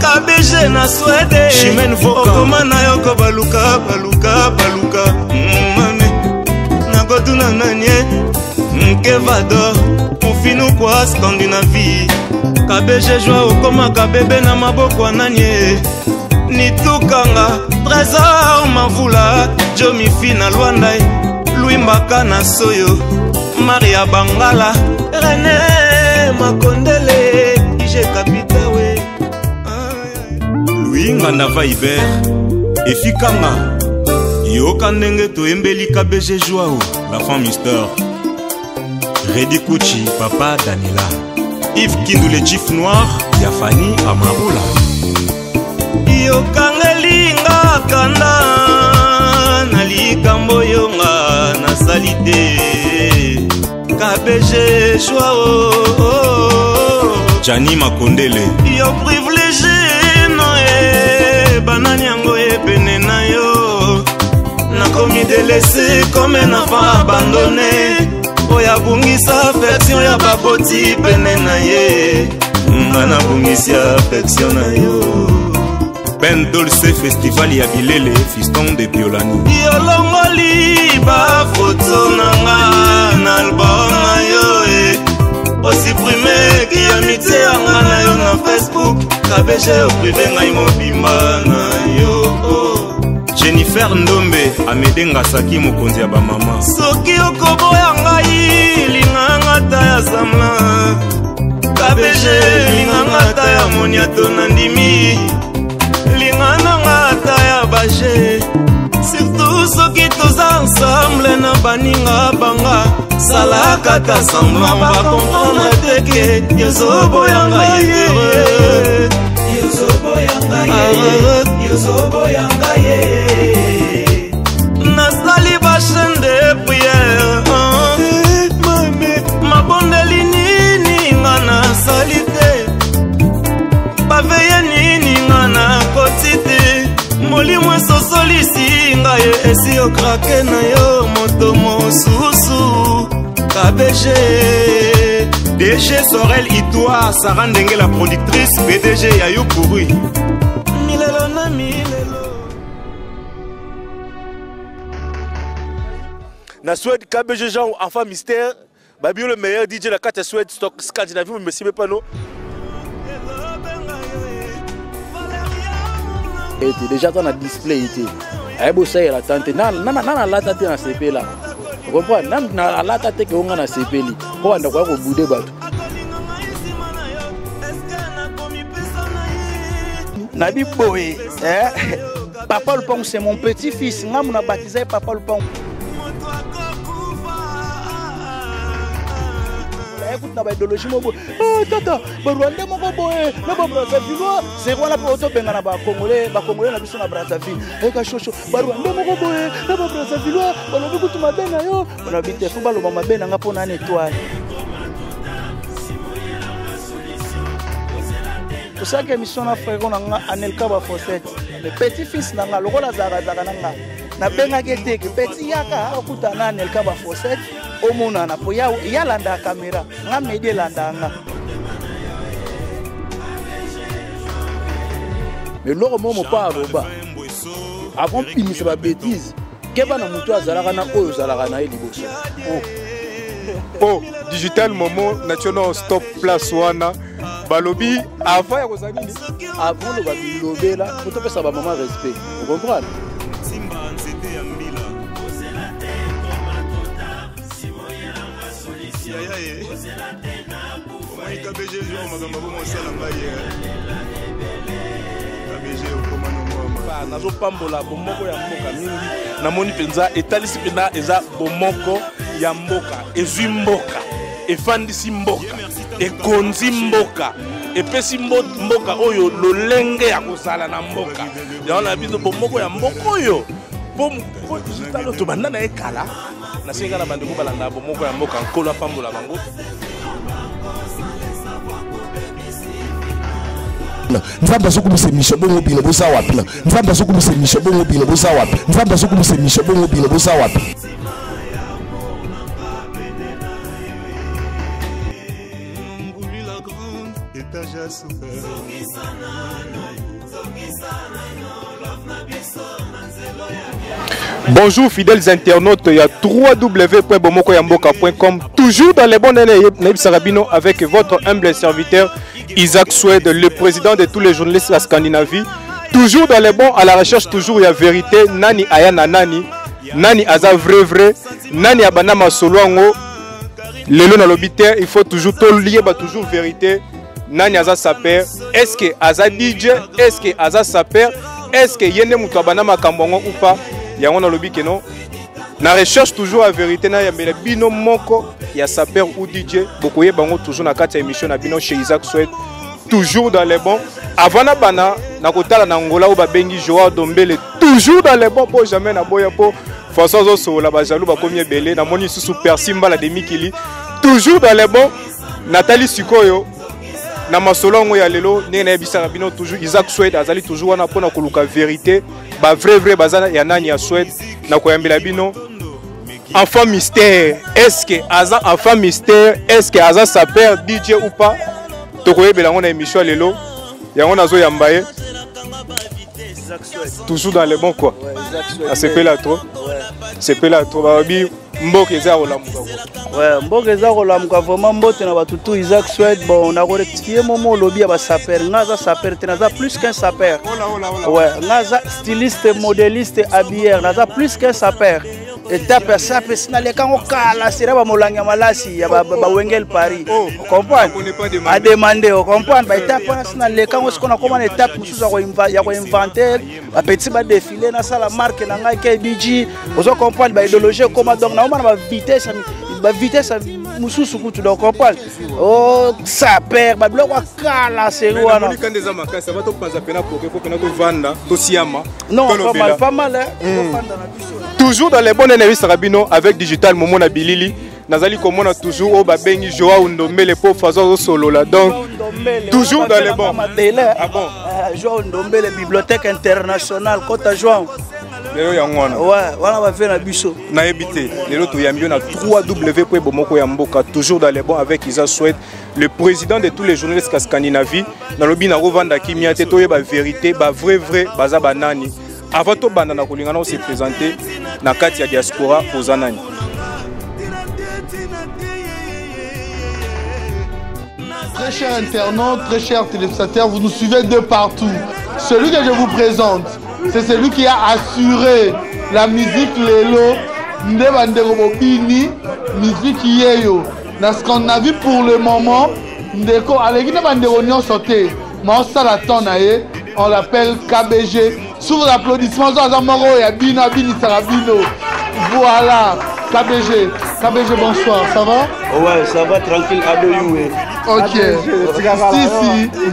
KBG na Swede Chimène Voka okoma na yoko baluka mame nakoduna nanye Nkevador mufinu kwa Scandinavie KBG joa okomaka bebe na maboko ananye nitukanga Trésor Mavula Jomifi na Luanda Louis Mbaka na Soyo Maria Bangala René Makondele Ije Kapitawe Louis Ngandava Iber Efikanga Yoka ndenge toembeli KBG Joao l'enfant Mister Redi Kouchi Papa Danila Yves Kindou le chief noir Yafani Amabula Yokangelinga kanda na likambo yonga na salite KBG Joao Chani Makondele yo privilégié no banani yango pene na yo nakomi délaissé comme un enfant abandonné oya bungisa affection ya baboti pene na ye ngana bungisa affection na yo Ben Dolce Festival ya Bilele fiston de Biolani yolongoli ba photo nanga na album na yo osupprime ki amitié anga na yo na Facebook KBG oprive ngai mobimba na yo Jennifer Ndombe Amede Ngasaki mokonzi ya bamama soki okoboya ngai linganga ta ya samla KBG linganga ta ya moniato na ndimi lingana ngata ya baje surtout soki toza ensemble na baninga banga salaka ta semblant ba comprendre teke yozoboya ngai yozoboya ngai nasali ba chaîne de prière mabondeli nini nga nasali te baveye nini nga nakoti te molimo esosolisi ngai esi okrake na yo moto mosusu KBG DG Sorel Itoa Sarah Ndenge la productrice PDG ya yo pourri milelo na milelo na Suède KBG Jean enfant mystère babio le meilleur DJ la carte Suède stock Scandinavie mais si pas non était déjà dans la display était ay bo say la tante na la tante na CP là vous comprenez na la tante que on a na CP li ko anda kwa ko bude bato Nabi Boé Papa Lupang c'est mon petit-fils ngam na baptisé Papa Lupang écoute na ba idéologie mobo tata ba Rwanda moko boye na ba Brazzaville c'est quoi la poto benga na ba congolais na biso na Brazzaville eka shosho ba Rwanda moko boye na ba Brazzaville ba lobi kutu mabena yo ba bite fu ba loba mabena nga pona na étoile pour ça que mission na frère on nga Anelka ba Fosset le petit-fils na nga lokola zaka nanga na benga kete petit yaka okuta na Anelka ba Fosset omona na po ya landa caméra nga mede landa nga mais loro momo pa roba avant pinisa ba bêtise keba na mutu azalaka na oyo zalaka na eliboso oh digital momo national stop place wana balobi avant ya kozali ni avant le babilobela faut pesa ba maman respect vous comprenez nazo pambola bomoko ya mboka mingi namoni penza etalisi pena eza bomoko ya mboka ezwi mboka efandisi mboka ekonzi mboka epesi mboka oyo lolenge ya kozala na mboka yaona biso bomoko ya mboka oyo po digital to banda na ekala na senga na bandeko balanda bomoko ya mboka nkolo pambola bango Nzamba sokumisa misho bongo bino bosa wapi na Nzamba sokumisa misho bongo bino bosa wapi Nzamba sokumisa misho bongo bino bosa wapi étage Bonjour fidèles internautes, il y a www.bomokoyamboka.com. Toujours dans les bons années, Naïb Sarabino avec votre humble serviteur Isaac Swed, le président de tous les journalistes de la Scandinavie. Toujours dans les bons, à la recherche toujours il y a vérité. Nani ayana nani, nani aza vrai, nani abanama soloango. Lelo na lobiter, il faut toujours tout lier, toujours vérité. Nani aza saper, est-ce que aza DJ, est-ce que aza saper, est-ce que yene mutu abanama kambongo ou pas? Yango na lobi que non. Na recherche toujours la vérité na yambele bino moko ya saper ou DJ. Bokoye bango toujours na kati émission na bino chez Isaac Swed. Toujours dans les bons. Avant na bana na kotala na Angola ou ba bengi Joao Dombele. Toujours dans les bons pour jamais na boya po. Façon zo so la ba jalou ba komi belé na moni sous super simba la demi kili. Toujours dans les bons. Nathalie Sikoyo. Na masolongo ya lelo ne na bisara bino toujours Isaac Swed azali toujours wana pona koluka vérité. Ba vrai bazana ya nani ya Swed na koyambela bino. Enfant mystère, est-ce que Aza enfant mystère, est-ce que Aza saper DJ ou pas? Tokoye belango na émission lelo. Yango nazo yambaye. Toujours dans les bons quoi. Ah c'est pas là trop. C'est pas là trop. Babi mboka eza olamuka. Ouais, mboka eza olamuka vraiment mbote na batutu Isaac Swed bon on a rectifié momo lobby ba saper. Ngaza saper tenaza plus qu'un saper. Ouais, ngaza styliste, modéliste, habilleur, naza plus qu'un saper. Étape ça peut na le kango kala sera ba molanga malasi ya ba wengel Paris. Comprendre? A demander, comprendre ba étape na le kango ce qu'on a comme une étape musuza ya ko inventer ba petit ba défilé na sala marque na ngai KBG. Vous comprendre ba idéologie comment donc na ba vitesse mususu kutu donc comprendre. Oh ça perd ba bloko kala sera wana. Ni kande za makasa ba to panza pena ko pena ko vanda to siama. Non, pas mal hein. Toujours dans les bonnes Naïb Sarabino avec Digital Momo na Bilili. Nazali komona toujours au babengi Joao Ndombele pour façon solo là. Donc toujours dans les bons. Ah bon. Joao Ndombele bibliothèque internationale Kota Joao. Lelo yangwana. Ouais, wana va faire na biso. Na ebité. Lelo to yambio na www.bomokoyamboka toujours dans les bons avec Isaac Swed, le président de tous les journalistes de Scandinavie. Na lobi na rovanda kimia te toye ba vérité, ba vrai baza banani. Avant tout bandana kolingana on s'est présenté na kati ya diaspora aux anani. Très chers internautes, très chers téléspectateurs, vous nous suivez de partout. Celui que je vous présente, c'est celui qui a assuré la musique Lelo, Ndebandero Bobini, musique Yeyo. Dans ce qu'on a vu pour le moment, Ndeko, Alegi Ndebandero Nyon sauté, Mansa la Tonaye, on l'appelle KBG. Sous vos applaudissements, voilà, KBG. KBG, bonsoir, ça va? Ouais, ça va tranquille, Adoyoué. Ok, si,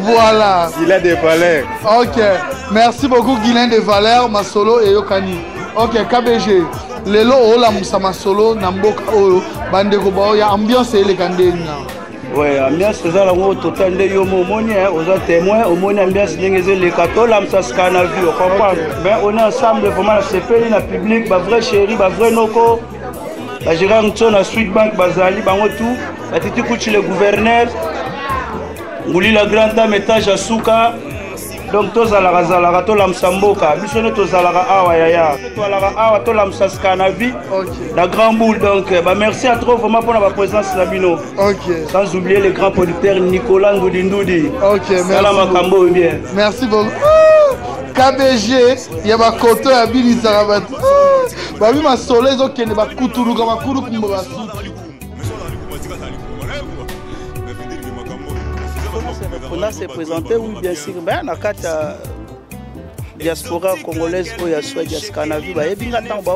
voilà. Guilain de Valère. Ok, merci beaucoup Guilain de Valère, Masolo et Yokani. Ok, KBG. Lelo Ola Moussa Masolo, Namboka Olo, Bandeko Baoya, ambiance et les Kandena. Ouais, ambiance c'est ça la total de yomo moni aux témoins au moni ambiance d'engagé les catholiques am ça scana vu comprendre ben on est ensemble vraiment c'est pays na public ba vrai chéri ba vrai noko la gérant na Sweet Bank bazali bango tout la titi kuchi le gouverneur nguli la grande dame étage asuka donc tous à la razala to lamsamboka bisone tous à la awa yaya to à la awa to lamsa scana vie la grand boule donc bah merci à trop vraiment pour la présence Sabino. Ok. Sans oublier le grand producteur Nicolas Ngoudindoudi. Ok, merci. Merci beaucoup. KBG, il y a ma côté à Billy Sarabat. Bah oui, ma soleil, ok, ne va coutourouga, ma coutourouga. On a se présenté, oui, bien sûr. Mais on a quatre diaspora congolaise, où il y a soit diaspora, il y a bien tant de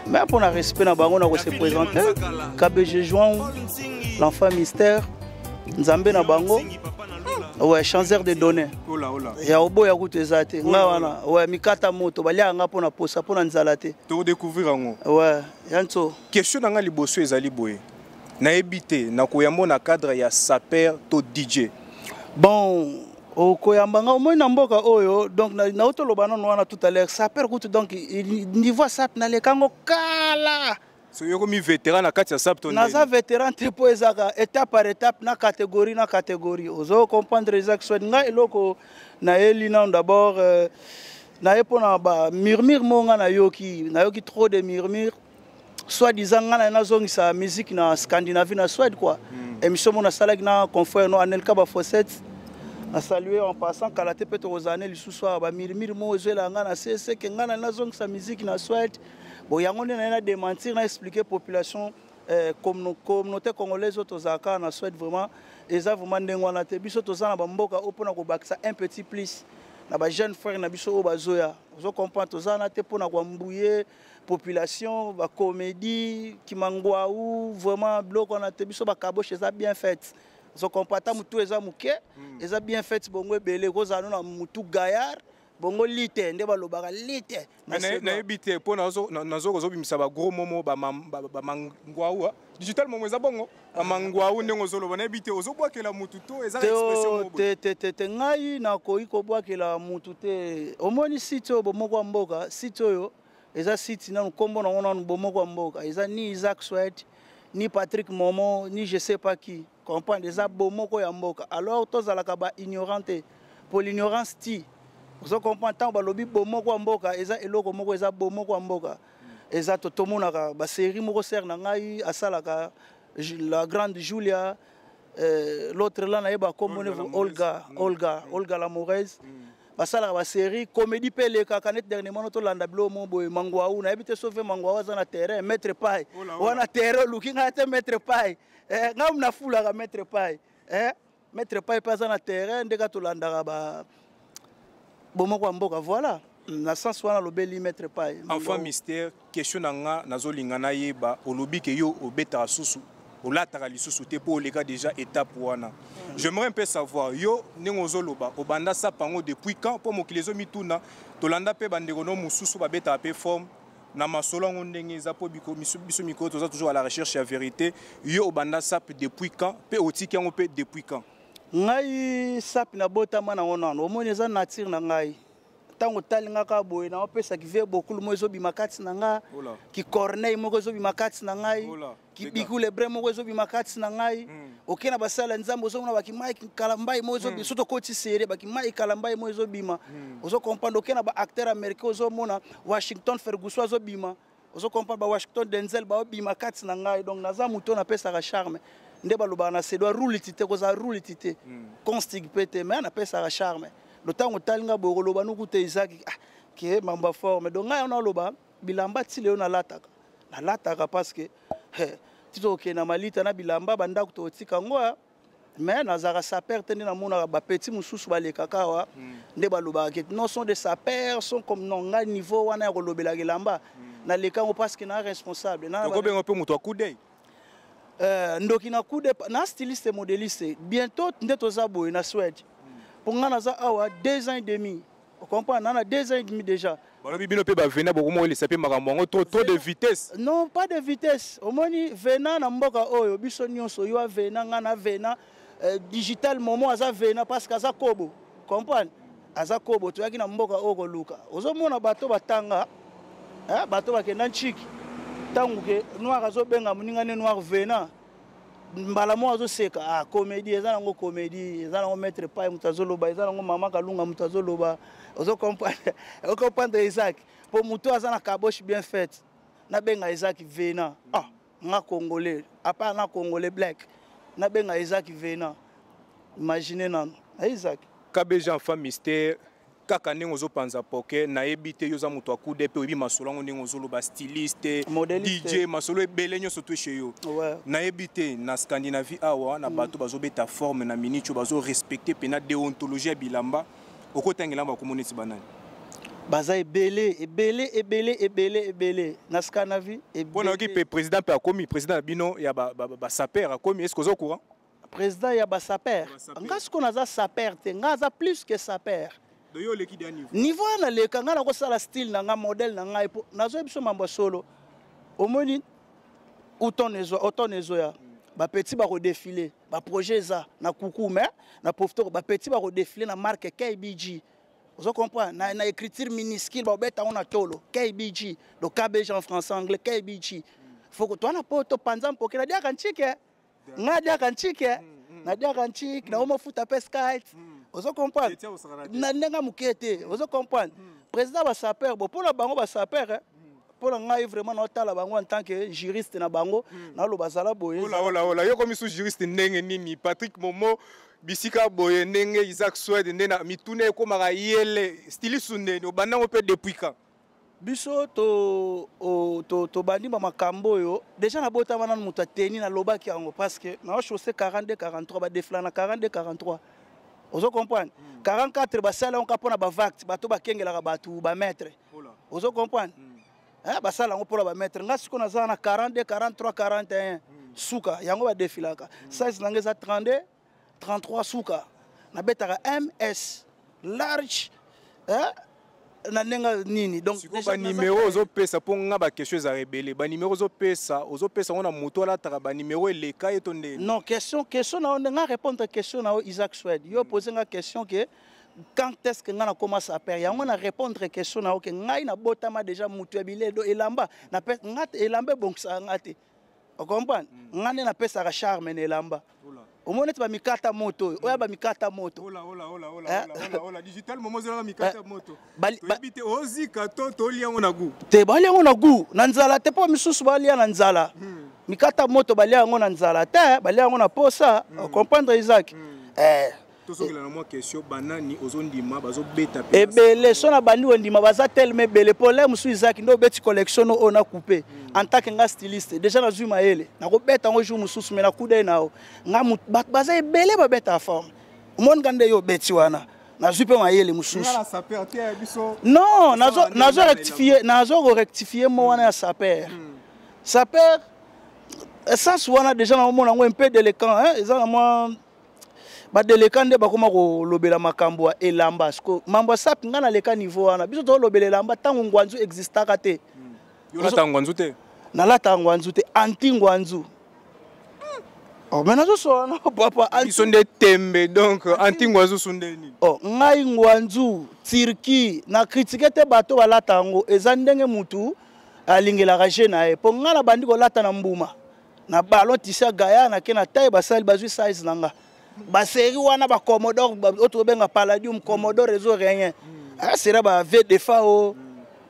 mais pour le respect, on a se présenté. KBG João, l'enfant mystère, Nzambe na bango. Ouais, chanceur de données. Il y a obo ya route zate. Ouais, mikata moto, balia nga pona posa pona nzalate. To découvrir ngo. Ouais, yanto. Question nga liboso ezali boye. Na ebité na koyambo na cadre ya saper to DJ. Bon, au koyambanga au moins na mboka oyo donc na otoloba non wana tout à l'heure saper route donc niveau sap na le kango kala. So yo komi vétéran na kati ya SAP ton. Naza vétéran te po ezaka étape par étape na catégorie. Ozo comprendre Isaac Swed nga eloko na elina d'abord na epona ba murmure monga na yoki trop de murmure. Soit disant nga na zongisa musique na Scandinavie na Suède quoi. Émission mon salak na confrère no Anelka ba Fossette. Na saluer en passant Kalate Peto Rosane lisusu ba murmure mo ezela nga na CC que nga na zongisa musique na Suède. Bon, il y a un démentir, à expliquer population communauté congolaise autozaka na Suède vraiment et ça vraiment ndengwana te biso tozana bamboka opona ko bakisa un petit plus na ba jeune frère na biso o bazoya zo comprendre tozana te pona ko mbouyer population ba comédie kimangwa ou vraiment bloc on a te biso ba kaboche ça bien fait zo comprendre mutu eza muke eza bien fait bongo ebele ko zana na mutu gaillard bongo lite nde balobaka lite na ebite po nazo kozobimisa ba gros momo ba mangwawa digital momo eza bongo ba mangwawa ndenge ozoloba na ebite ozobwakela mutu to eza expression mobo te ngai na koyi kobwakela mutu te omoni site oyo bomoko ya mboka site oyo eza site nanu kombo nango nanu bomoko ya mboka eza ni Isaac Swed ni Patrick Momo ni je sais pas qui comprendre eza bomoko ya mboka alors tozalaka ba ignorante pour l'ignorance ti vous comprenez tant balobi bomoko mboka eza eloko moko eza bomoko mboka eza totomonaka ba série moko ser na ngai asalaka la grande Julia l'autre là na yeba comme Olga l'amoureuse basalaka ba série comédie peleka kanet dernièrement to landa blo mo boy mangwaou na ebite sauver mangwaou za na terrain mettre paille wana terrain lukinga te mettre paille ngam na fula ka mettre paille pas na terrain ndeka to landa ba bomoko mboka voilà na sens wana lobeli mettre pas enfant mystère question nanga nazolinga na yeba olobi ke yo obeta susu olataka lisusu te po oleka déjà étape wana j'aimerais un peu savoir yo ndenge ozoloba obanda sa pango depuis quand po mokilezo mituna tolanda pe bandeko no mususu babeta pe forme na masolo ngo ndenge eza po biko biso miko toza toujours à la recherche ya vérité yo obanda sa depuis quand pe otiki yango pe depuis quand ngai sapi na botama na onano omoni eza nature na ngai tango talinga ka boye na opesa ki ve beaucoup mo ezobima kati na nga ki corneille moko ezobima kati na ngai ki bikule bre moko ezobima kati na ngai okena basala nzambo ozomona baki Mike Kalambai mo ezobima soto koti série baki Mike Kalambai mo ezobima ozo comprendre okena ba acteur américain ozomona Washington Ferguson ezobima ozo comprendre ba Washington Denzel ba obima kati na ngai donc naza muto na pesa ka charme nde baloba na se doit roulitité koza roulitité constig pété mais na pesa ka charme le temps talinga bokoloba nukuta Isaac ke mamba forme donc ngai on loba bilamba tile on lataka parce que tito ke na malita na bilamba banda ko tika ngoa mais nazaka saper tene na mona ba petit mususu baleka kawa nde baloba ke non sont des sapeurs sont comme non ngai niveau wana ya kolobela gelamba na leka ngo parce que na responsable na ko bengo pe muto akudei ndoki na coup de na styliste modéliste bientôt ndeto za boy na Suède pour nga na za awa 2 ans et demi on comprend na 2 ans et demi déjà balobi bino pe ba vena boko mo elisa pe makambo ngo trop de vitesse non pas de vitesse omoni vena na mboka oyo biso nyonso yo vena nga na vena digital momo aza vena parce que aza kobo comprendre aza kobo to yaki na mboka oko luka ozomona bato batanga bato bakenda nchiki tangu ke noir azo benga muninga ne noir vena mbala mo azo seka comédie eza nango comédie eza nango mettre pas mutazo loba eza nango mama kalunga mutazo loba ozo comprendre Isaac pour muto aza na kaboche bien faite na benga Isaac vena nga congolais apa na congolais black na benga Isaac vena imaginez nano Isaac kabeja enfant mystère kaka ndenge ozopanza poke na ebite yo za muto akude pe obi masolo ngo ndenge ozoloba styliste DJ masolo ebele nyonso to chez yo na ebite na Scandinavie awa na bato bazobeta forme na minute bazo respecter pe na déontologie ya bilamba okotangela ba komoneti banani baza ebele na Scandinavie bona ki pe président pe akomi président bino ya ba saper akomi est-ce que vous êtes au courant président ya ba saper ngasko naza saper te ngaza plus que saper de yo leki de niveau niveau na leka nga na ko sala style na nga modèle na nga po nazo biso mambo solo omoni auton ya ba petit ba redéfiler ba projet za na kukume na profito ba petit ba redéfiler na marque KBG vous comprenez na écriture minuscule ba beta on a tolo KBG le KBG en français anglais KBG faut que toi na poto panza mpoke na dia kanchike nga dia kanchike na dia kanchike na omo futa pescate ozo comprendre na nenga mukete ozo comprendre président ba saper bo pour la bango ba saper pour ngai vraiment na otala bango en tant que juriste na bango na lo bazala boye ola yo comme sous juriste ndenge nini Patrick Momo bisika boye ndenge Isaac Swed ndena mitune ko maka yele styliste ndeni obandango pe depuis quand biso to bandi ba makambo yo déjà na bota wana muta teni na lobaki yango parce que na chaussée 42 43 ba défla na 42 43 ozo comprendre 44 ba sala on kapona ba vact bato ba kengela bato ba maître ozo comprendre ba sala on pour ba maître nga siko na za na 42 43 41 suka yango ba défilaka size nangeza 32 33 suka na betaka MS large na nenga nini donc ba numéro ozo pesa pour nga ba question za rebelle ba numéro ozo pesa on a moto la tara ba numéro le ka etonde non question na nga répondre question na Isaac Swed yo poser nga question que quand est-ce que nga na commence à perdre yango na répondre question na que ngai na botama déjà mutu ebile do elamba na pesa nga elamba bonksa ngate o comprendre nga ne na pesa ka charme na elamba omone ba mikata moto oya ba mikata moto ola digital momo zela mikata moto to ozika to liango na gu te ba liango na gu na nzala te po misusu ba lia na nzala mikata moto ba liango na nzala te ba liango na posa comprendre Isaac tosongela na moi question banani ozondima bazobeta pe ebele so na bandi ondima baza tellement bele problème su Isaac ndo beti collection on a coupé en tant que nga styliste déjà na zuma ele na ko beta ngo jour mususu me na kude nao nga baza ebele ba beta forme umon gande yo beti wana na zupe ma yele mususu non nazo rectifier mo wana ya saper saper essence wana déjà na mona ngo un peu délicat hein ils ont moi ba deleka nde bakoma ko lobela makambo ya elamba sko mambo sapi nga na leka niveau wana biso to lobela elamba tango ngwanzu existaka te yo la tango ngwanzu te na la tango ngwanzu te anti ngwanzu oh mais nazo so na papa anti sonde tembe donc anti ngwanzu sondeni oh ngai ngwanzu Turki na critiquer te bato wala tango ezandenge mutu alingela raje na e po nga na bandi ko lata na mbuma na ballon tisa gaya na ke na taille basali bazui size nanga ba série wana ba Commodore autre benga Palladium Commodore réseau rien sera ba V Defao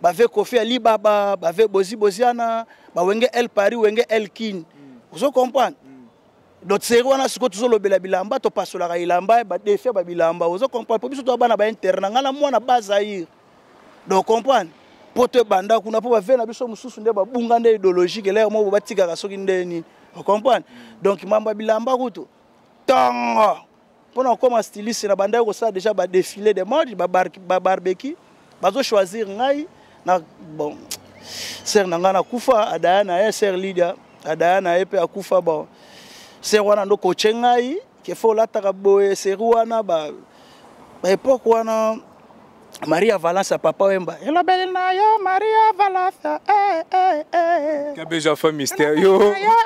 ba V Kofi Alibaba ba V Boziana ba wenge El Paris wenge El Kin vous comprenez d'autres série wana siko tuzo lobela bilamba to pasola ka ilamba ba défait ba bilamba vous comprenez po biso to bana ba interne ngala mwana bazaïr donc comprendre po te banda kuna po ba V na biso mususu nde ba bunga nde idéologique leo mo batika ka soki ndeni vous comprenez donc mamba bilamba kuto pendant comme styliste na banda ko ça déjà ba défilé de mode ba barbecue bazo choisir ngai na bon ser nanga na kufa adana ya ser Lydia adana epe akufa bon ser wana ndo ko chengai ke fo la takaboe ser wana ba époque wana Maria Valence papa wemba ela belle na yo Maria Valence Kabeja fa mystérieux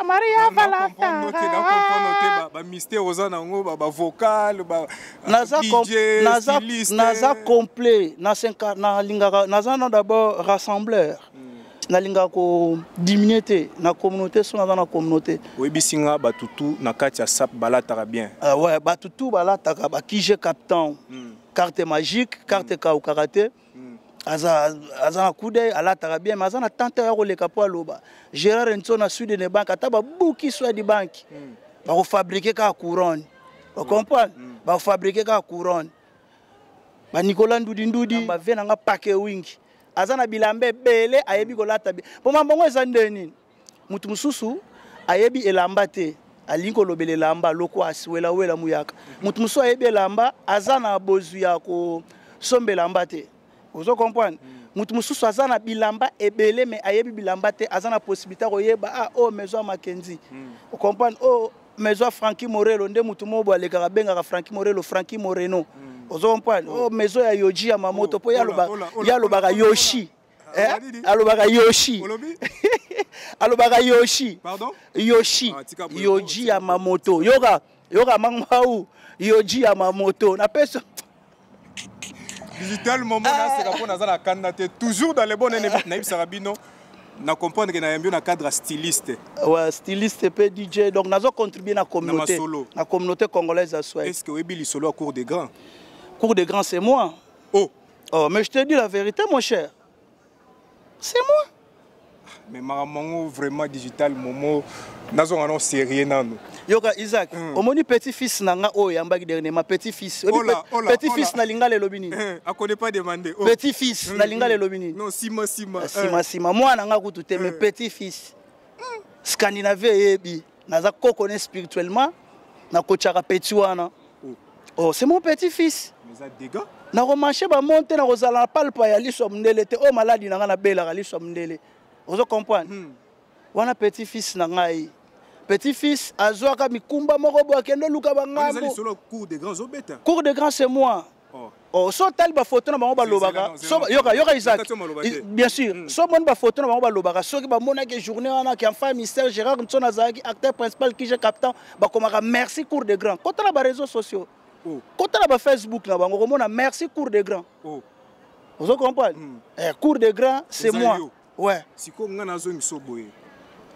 Maria Valence ba mystère ozana ngo ba vocal ba naza complet na 5 na lingaka naza d'abord rassembleur na lingaka ko diminuer na communauté so na communauté oui bisinga batutu na kati ya sap balataka bien ouais batutu balataka ba kije captain carte magique carte ka karaté azana kude alataka bien mais azana tante ya ko leka po aloba Gérard Nso na sud de banque ataba buki so di banque ba ko fabriquer ka couronne vous comprenez ba fabriquer ka couronne ba Nicolas Ndudi ba vena nga paquet wingi azana bilambe bele ayebi ko lata po mambongo ezandeni mutu mususu ayebi elamba te alinko lobele lamba loko asiwela wela muyaka mutu muso ayebi lamba azana bozu ya ko sombe lamba te vous comprenez mutu mususu azana bilamba ebele mais ayebi bilamba te azana possibilité ko yeba oh maison Mackenzie vous comprenez oh maison Frankie Morello nde mutu mobo aleka benga Frankie Moreno vous comprenez oh maison ya Yoji ya Mamoto po yaloba Yoshi alobaka Yoshi alobaka Yoshi pardon Yoshi Yoji ya Mamoto yoga mangwau Yoji ya Mamoto na pesa digital moment là c'est pour nazana candidaté toujours dans les bonnes naïb sarabino Na comprendre que na un cadre styliste. Ouais, styliste et DJ. Donc, nous avons contribué à la communauté. La communauté congolaise à Suède. Est-ce que vous avez solo à cours des grands? Cours des grands, c'est moi. Oh. Oh, mais je te dis la vérité, mon cher. C'est moi. Mais maman vraiment digital, momo. Nous avons sérieux nan. Yoka Isaac, au moni petit-fils nanga oh yambaki dernier ma petit-fils. Petit-fils na linga le lobini. A connaît pas demander. Petit-fils na linga le lobini. Non, sima. Sima moi nanga kutu te mes petit-fils. Scandinavie yebi, naza ko connaît spirituellement, na ko chaka petit wana. Oh, c'est mon petit-fils. Mais ça dégâts. Na ko marcher ba monter na ko zala palpa ya liso mndele te oh maladi nanga na bela liso mndele. Vous comprenez? Wana petit-fils na ngai. Petit-fils, Azoaka Mikumba Morobo, Kendo Luka Bangambo. Vous allez cours de grands obètes. Cours de grands, c'est moi. Oh, so talba photo na bango ba lobaka. So yoka Isaac. Bien sûr. So mon ba photo na bango ba lobaka. So ki ba mona ke journée wana ki enfant mystère Gérard Mtsona Zaki, acteur principal qui je captain, ba komaka merci cours de grands. Kota na ba réseaux sociaux. Kota na ba Facebook na bango komona merci cours de grands. Vous comprenez? Cours de grands, c'est moi. Ouais. Si ko ngana zo misoboye.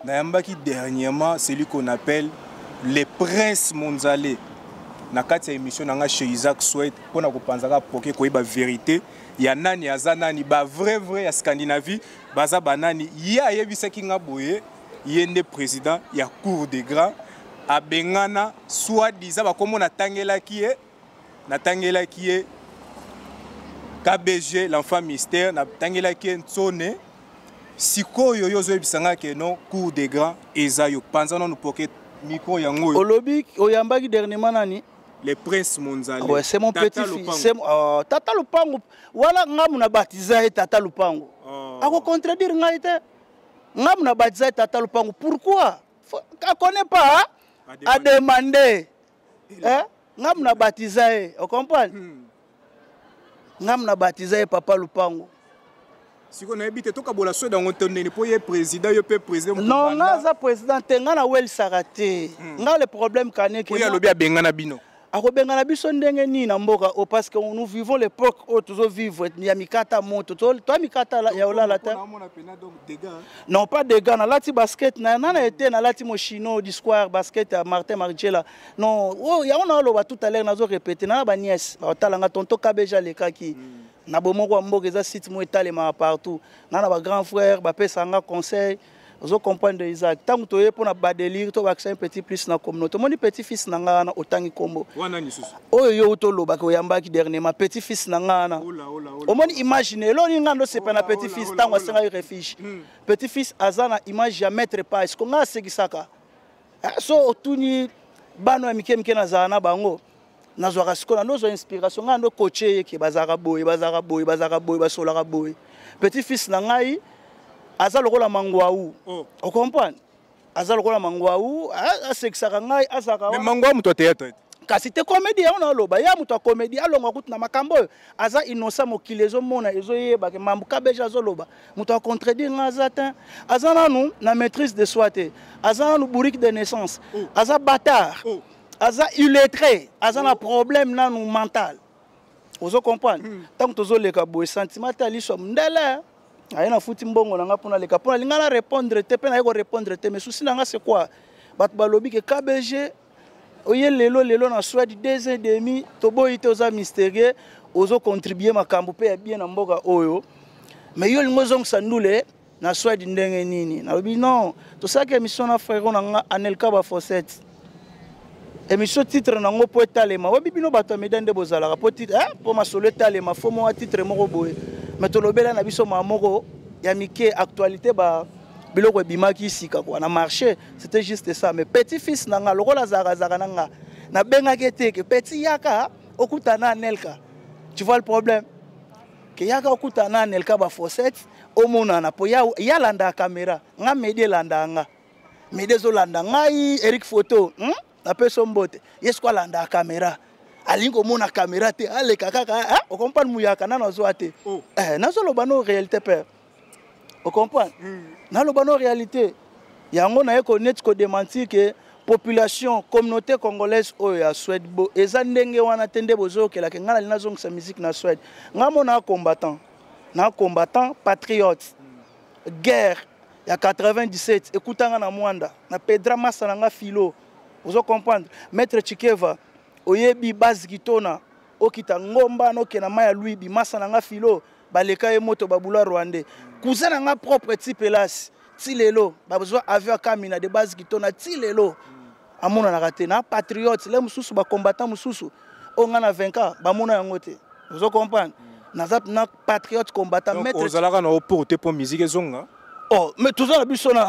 Nayambaki dernièrement celui qu'on appelle les princes mondialais. Na kati ya émission nanga chez Isaac Swed pour na kopanzaka poke koyeba vérité ya nani azanani ba vrai ya Scandinavie baza banani ya yebisaki nga boye yende président ya cour des grands abengana soit disant ba komona tangelaki e KBG l'enfant mystère na tangelaki Ntsone sikoyo yozo ebisanga ke non cour des grands ezayo panzana no poke micro yango olobi oyambaki dernièrement nani les princes mondialais. Ouais, c'est mon petit-fils. Tata Lupango. Voilà, nous avons baptisé Tata Lupango. À quoi contredire nous avons baptisé Tata Lupango. Pourquoi? On ne connaît pas. À demander. Nous avons baptisé. Vous comprenez? Nous avons baptisé Papa Lupango. Si on habite tout kabola so dans on pour y président yo peut président. Non, nga président tenga wel sarate. Nga le problème kané que. Oui, alobi abengana bino. Akobengana biso ndenge ni na mboka o parce que nous vivons l'époque où toujours vivre ya mikata moto toi mikata ya olala ta. Non pas de gars na lati basket na été na lati mo chino du square basket à Martin Margiela. Non, oh ya on a loba tout à l'heure nazo répéter na ba nièce ba talanga tonto kabeja le kaki. Na bomoko mboka za site mo etalema partout. Na ba grand frère ba pesanga conseil. Vous comprenez Isaac. Tant que tu es pour na badélire, tu vas accéder un petit plus dans la communauté. Mon petit-fils n'a pas autant de combo. Oh yo to lo bako yamba ki dernier ma petit-fils n'a pas. Au moins imaginez, là on ngando c'est pas na petit-fils tant on s'en réfugie. Petit-fils azana image ya mettre pas. Est-ce qu'on a segisaka? So tuni bano mikem na zana bango. Nazwa sikona nozo inspiration ngando coacher ki bazaka boy basola boy. Petit-fils n'a ngai aza lokola mangwaou. On comprend? Aza lokola mangwaou, asekisaka ngai azaka. Mais mangwaou muto théâtre. Kasi te comédien on a loba ya muto comédien alonga kutu makambo aza innocent mokili ezo mona ezo yeba ke mambu kabeja azo loba muto contredire ngazata aza nanu na maîtrise de soi te aza nanu bourrique de naissance aza bâtard aza illettré aza na problème nanu mental. Ozo comprendre? Tant que tozo leka boy sentimental iso ndele aye na futi mbongo nanga pona leka pona lingana répondre te pe na yeko répondre te mais souci nanga c'est quoi bat balobi ke KBG oye lelo na Suède 2 ans et demi to boyite oza mystérieux ozo contribuer makambo pe bien na mboka oyo mais yo lingozo nsandule na Suède ndenge nini na lobi non to saka émission na frère nanga Anelka ba Fossette émission titre nango po etalema obi bino bato medande bozala po titre po masolo etalema fo mo titre moko boye mais to lobela na biso mamoko ya mike actualité ba biloko bimaki sika quoi na marché c'était juste ça mais petit fils nanga lokola zaka nanga na benga kete que petit yaka okutana Nelka tu vois le problème que yaka okutana Nelka ba Fossette omona na po ya landa caméra nga mede landa nga mede zo landa ngai Eric photo na peso mbote yesko quoi landa caméra alingo mona caméra te ale kaka o comprendre muyaka na zo ate nazo lobano réalité père o comprendre na lobano réalité yango na eko net ko démentir que population communauté congolaise oyo ya Suède bo eza ndenge wana tende bozo ke la ke ngala lina zongisa musique na Suède ngamo na combattant patriote guerre ya 97 ekutanga na Mwanda na Pedra Massa nga Philo. Vous comprendre? Maître Chikeva oyebi base kitona okita ngomba no ke na maya lui bi Massa nga Philo baleka ye moto babula Rwandais. Cousin nga propre type hélas. Tilelo ba besoin avec Kamina de base kitona tilelo. Amona na raté na patriote les mususu ba combattant mususu on a 20 ans ba mona yango te. Vous comprenez? Na patriote combattant maître ozalaka na oporter pour musique ezonga. Oh, mais tout ça, biso na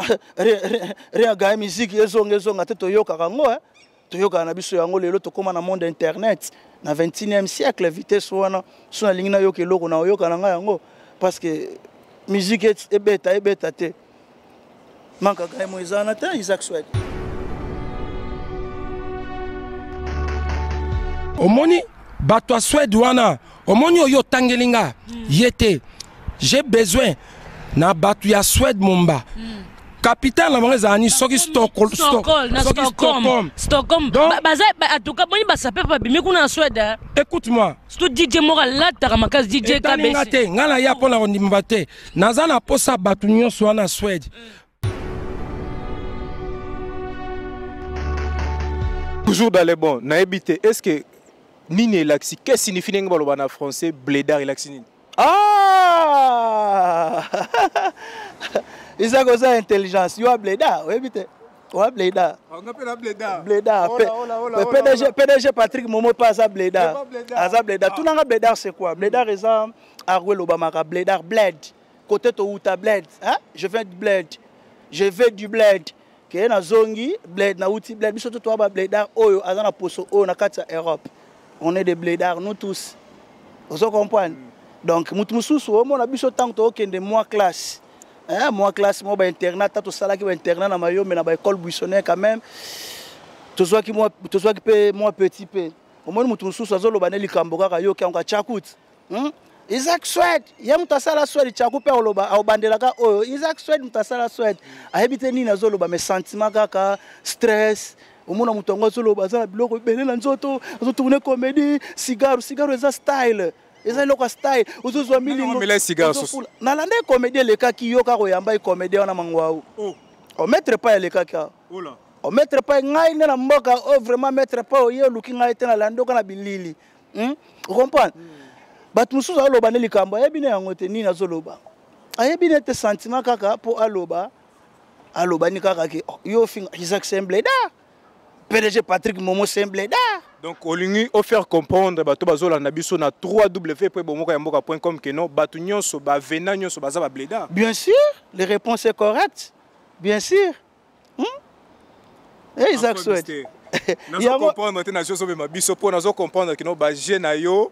rien musique ezonga te toyoka kango hein. Toyoka na biso yango lelo to koma na monde internet na 21e siècle vitesse wana sona lingina yoka eloko na yoka na yango parce que musique est beta te. Manka ga moizana te Isaac Swed. Omoni bato Swed wana omoni oyo tangelinga yete j'ai besoin na batu ya Swed Mumba. Capitaine la mangeza ani soki Stockholm. Écoute-moi. DJ Moral là taramakaz DJ KBC. Ngala ya pona ondimba te. Nazana posa batu nyonso wana Swed. Toujours dans les bons. Na habité. Est-ce que Nini Laxi, qu'est-ce que signifie en français blédard et Laxi? Ah! Ils ont une intelligence. You are blédard, oui, vite. Ouais, blédard. On appelle la blédard. Blédard. PDG Patrick Momo passe à blédard. À blédard. Tout le monde blédard c'est quoi? Blédard c'est Arwel Obama blédard bled. Côté to uta bled. Hein? Je viens du bled. Je vais du bled. Que na zongi bled na uti bled. Biso to ba blédard oyo azana poso o na kati Europe. On est des blédards nous tous. Vous comprenez? Donc mutususu o mona biso tant to okende moi classe. Hein, moi classe moi ba internat to sala ki ba internat na mayo mais na ba école buissonnaire quand même. To soit qui peut moi petit peu. Au moins mutususu azolo baneli kamboka ka yo ki on ka chakut. Isaac Swed, ya mutasala Swed chaku pe oloba au bandelaka oyo Isaac Swed mutasala Swed. A habiter ni nazolo ba mes sentiments kaka stress. Omona mutongo zolo bazala biloko belela nzoto azo tourner comédie cigare eza style eza loko style uzuzwa milingo mele cigare soso na lande comédie le kaki yoka ko yamba comédie wana mangwao o mettre pas le kaki ola o mettre pas ngai na mboka o vraiment mettre pas o yo luki ngai tena lando kana bilili vous comprenez batu mususu aloba ne likambo ayebine yango te nini azoloba ayebine te sentiment kaka po aloba ni kaka ki yo finga Isaac Sembleda PDG Patrick Momo Sembleda. Donc au lieu de faire comprendre bato bazola na biso na www.bomoka.com que non batu nyonso ba vena nyonso baza ba bleda. Bien sûr, les réponses sont correctes. Bien sûr. Et Isaac Swed. Nazo comprendre te na joso be mabiso po nazo comprendre que non ba jeune yo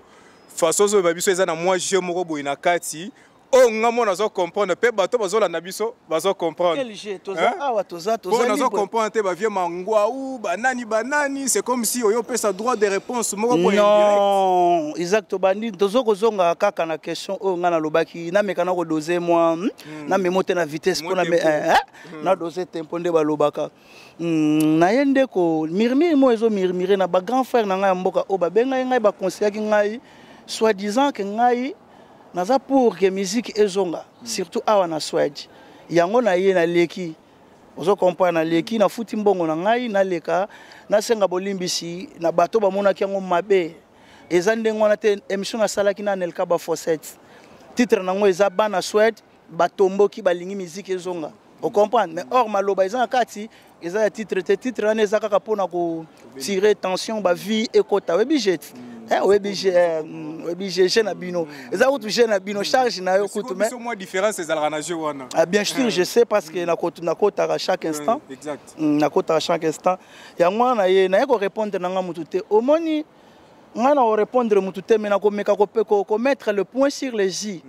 façon zo mabiso eza na moi je moko boy na kati. Oh, ngamo nazo comprendre pe bato bazola na biso bazo comprendre. Quel jeu toza awa toza bon nazo comprendre te ba vie mangwa ou banani c'est comme si oyo pesa droit de réponse moko boy indirect. Non, exact bandi tozo kozonga kaka na question o ngana lobaki na mekana ko doser moi na memote na vitesse ko na na doser tempo nde ba lobaka. Na yende ko mirmire mo ezo mirmire na ba grand frère na ngai mboka o ba benga ngai ba conseiller ki ngai soi-disant que ngai naza pour que musique ezonga surtout awa na Swed yango na ye na leki ozo comprendre na leki na futi mbongo na ngai na leka na senga bolimbisi na bato ba monaki yango mabe eza ndengo na te émission na salaki na Nelka ba Fosset titre nango eza bana Swed batomboki balingi musique ezonga o comprendre mais or maloba eza kati eza ya titre na eza kaka pona ko tirer tension ba vie ekota webijet j'ai na bino eza kutu j'ai na bino charge na yo kutu mais moi différence ezalaka na jeu wana bien sûr je sais parce que na kota à chaque instant exact na kota à chaque instant ya ngwana ye na ko répondre na nga mutu te omoni ngana o répondre mutu te mais na ko meka ko mettre le point sur les i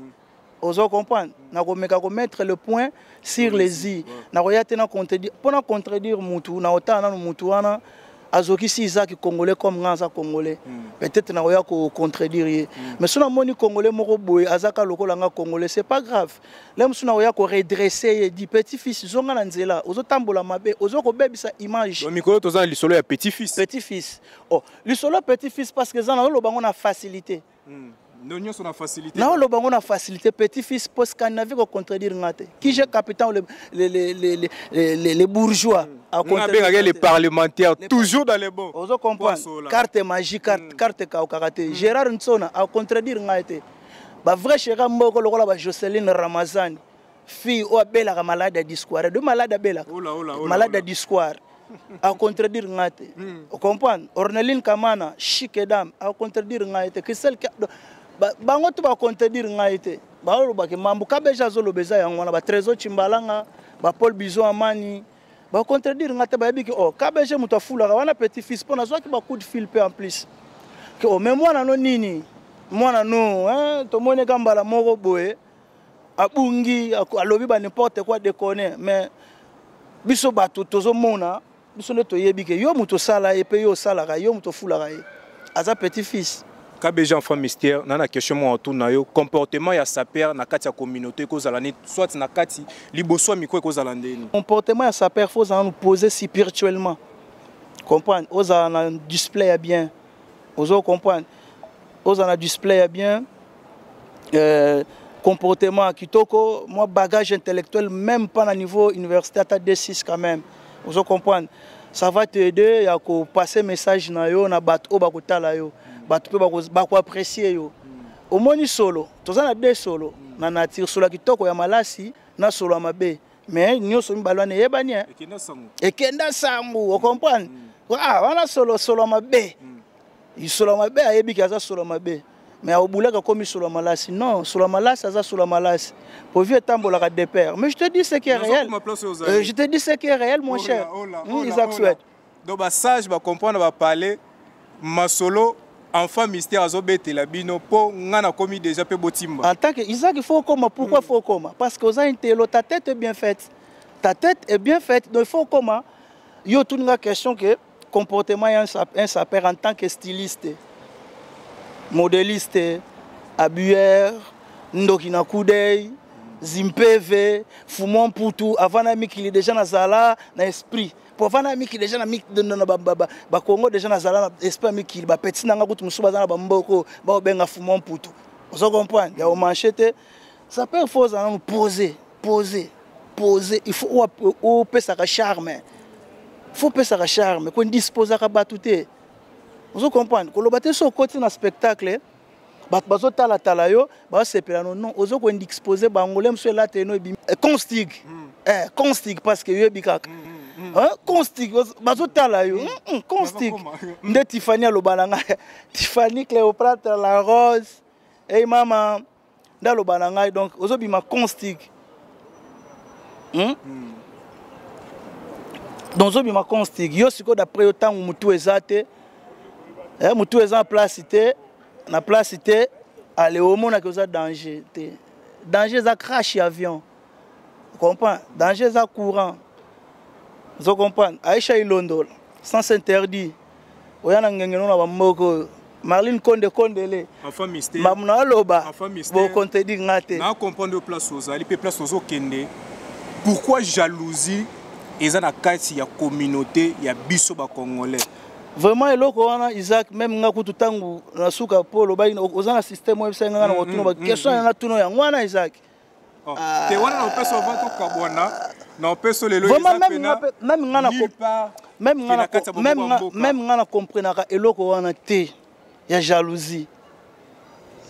ozo comprendre na ko meka ko mettre le point sur les i na ko yate na contredire pona contredire mutu na otana mutu wana azoki si Isaac congolais comme Nganza congolais peut-être na oya ko contredire mais sona moni congolais moko boye azaka lokola nga congolais c'est pas grave lem sona oya ko redresser et dit petit fils zonga na nzela ozo tambola mabe ozo ko bebisa image donc mikolo toza li solo ya petit fils oh li solo petit fils parce que zana lo bango na facilité Nous sommes facilité. Non, le bango na facilité. Petit-fils, post Scandinavie, qu'on contredire ngate. Qui j'ai capitaine les bourgeois. On a bien les parlementaires, toujours dans les bons. Vous comprenez? Carte magique, carte karaté. Gérard Nsona, à contredire ngate. Bah vrai chéra mboko lokola ba Jocelyne Ramazani. Fille ou bella malade à discours. De malade à bella. Malade à discours. À contredire ngate. Vous comprenez? Orneline Kamana, chic et dame, à contredire ngate. Que celle qui bango tu ba contredire ngate. Ba lo ba ke mambu kabeja zolo beza yangwana ba Trésor Chimbalanga, ba Paul Bizo Amani. Ba contredire ngate ba yebiki oh kabeja muto fula wana petit fils pona zo ki ba coup de fil peu en plus. Que oh mais moi na no nini? Moi non hein to mone gambala moko boye. Abungi alobi ba n'importe quoi déconner mais biso bato tozo mona biso ne to yebike yo muto sala et pe yo sala ka yo muto fula ka aza petit fils. KBG enfant mystère na question mo autour na yo comportement ya saper na kati ya communauté ko zalani soit na kati liboso miko ko zalandeni comportement ya saper faut nous poser spirituellement comprendre aux en display bien aux comprendre aux en display bien comportement kitoko moi bagage intellectuel même pas à niveau universitaire à D6 quand même vous comprendre ça va t'aider à passer message na yo na bato ba kotala yo bato ba ko apprécier yo au moni solo tozana deux solo na nature solo kitoko ya malasi na solo ya mabe mais nyoso mbalwane yebani ekenda sangu vous comprendre ah wana solo ya mabe solo ya mabe ayebi kaza solo ya mabe mais au boulot comme solo ya malasi non solo ya malasi aza solo ya malasi pour vieux tambola ka de père mais je te dis ce qui est réel je te dis ce qui est réel mon cher Isaac Souhaite donc ba sage ba comprendre ba parler masolo enfant mystère azobete la bino po ngana komi déjà pe botimba en tant que Isaac il faut comment pourquoi faut comment parce que aux intello ta tête est bien faite donc il faut comment yo toute une question que comportement un saper en tant que styliste modéliste habilleur ndokina kudei zimpeve fumon putu avant na mikili déjà na zala na esprit pour avant na mikili déjà na mik na ba Congo déjà na zala na esprit mikili ba petit nanga kutu musuba za na ba mboko ba benga fumon putu vous comprenez ya o manchete ça peut faut nous poser il faut ou pesa ka charme faut pesa ka charme ko disposer ka batute vous comprenez ko lo baté so côté na spectacle bazo tala yo ba sepela non ozo ko exposer bangolem so la teno constig parce que yo bikaka constig bazo tala yo constig nde Tiffany alobalanga Tiffany Cléopâtre la rose hey mama nda lobalanga donc ozo bima constig donc ozo bima constig yo siko d'après yo tangu mutu ezate mutu eza place té na place té aller au monde que ça danger ça crash avion comprends danger ça courant vous comprenez Aïcha Ilondo sans interdit oyana ngengeno na bamoko Marlene Kondele enfant mystère mamna loba bo contredire ngate na comprendre place aux ali pe place aux okende pourquoi jalousie eza na kati ya communauté ya biso ba congolais vraiment eloko wana Isaac même nga kutu tangu na suka polo ba ozana système website nga na otuno ba question na tuno ya ngwana Isaac te wana na peso vanto kabwana na peso lelo même nga na comprendre eloko wana te ya jalousie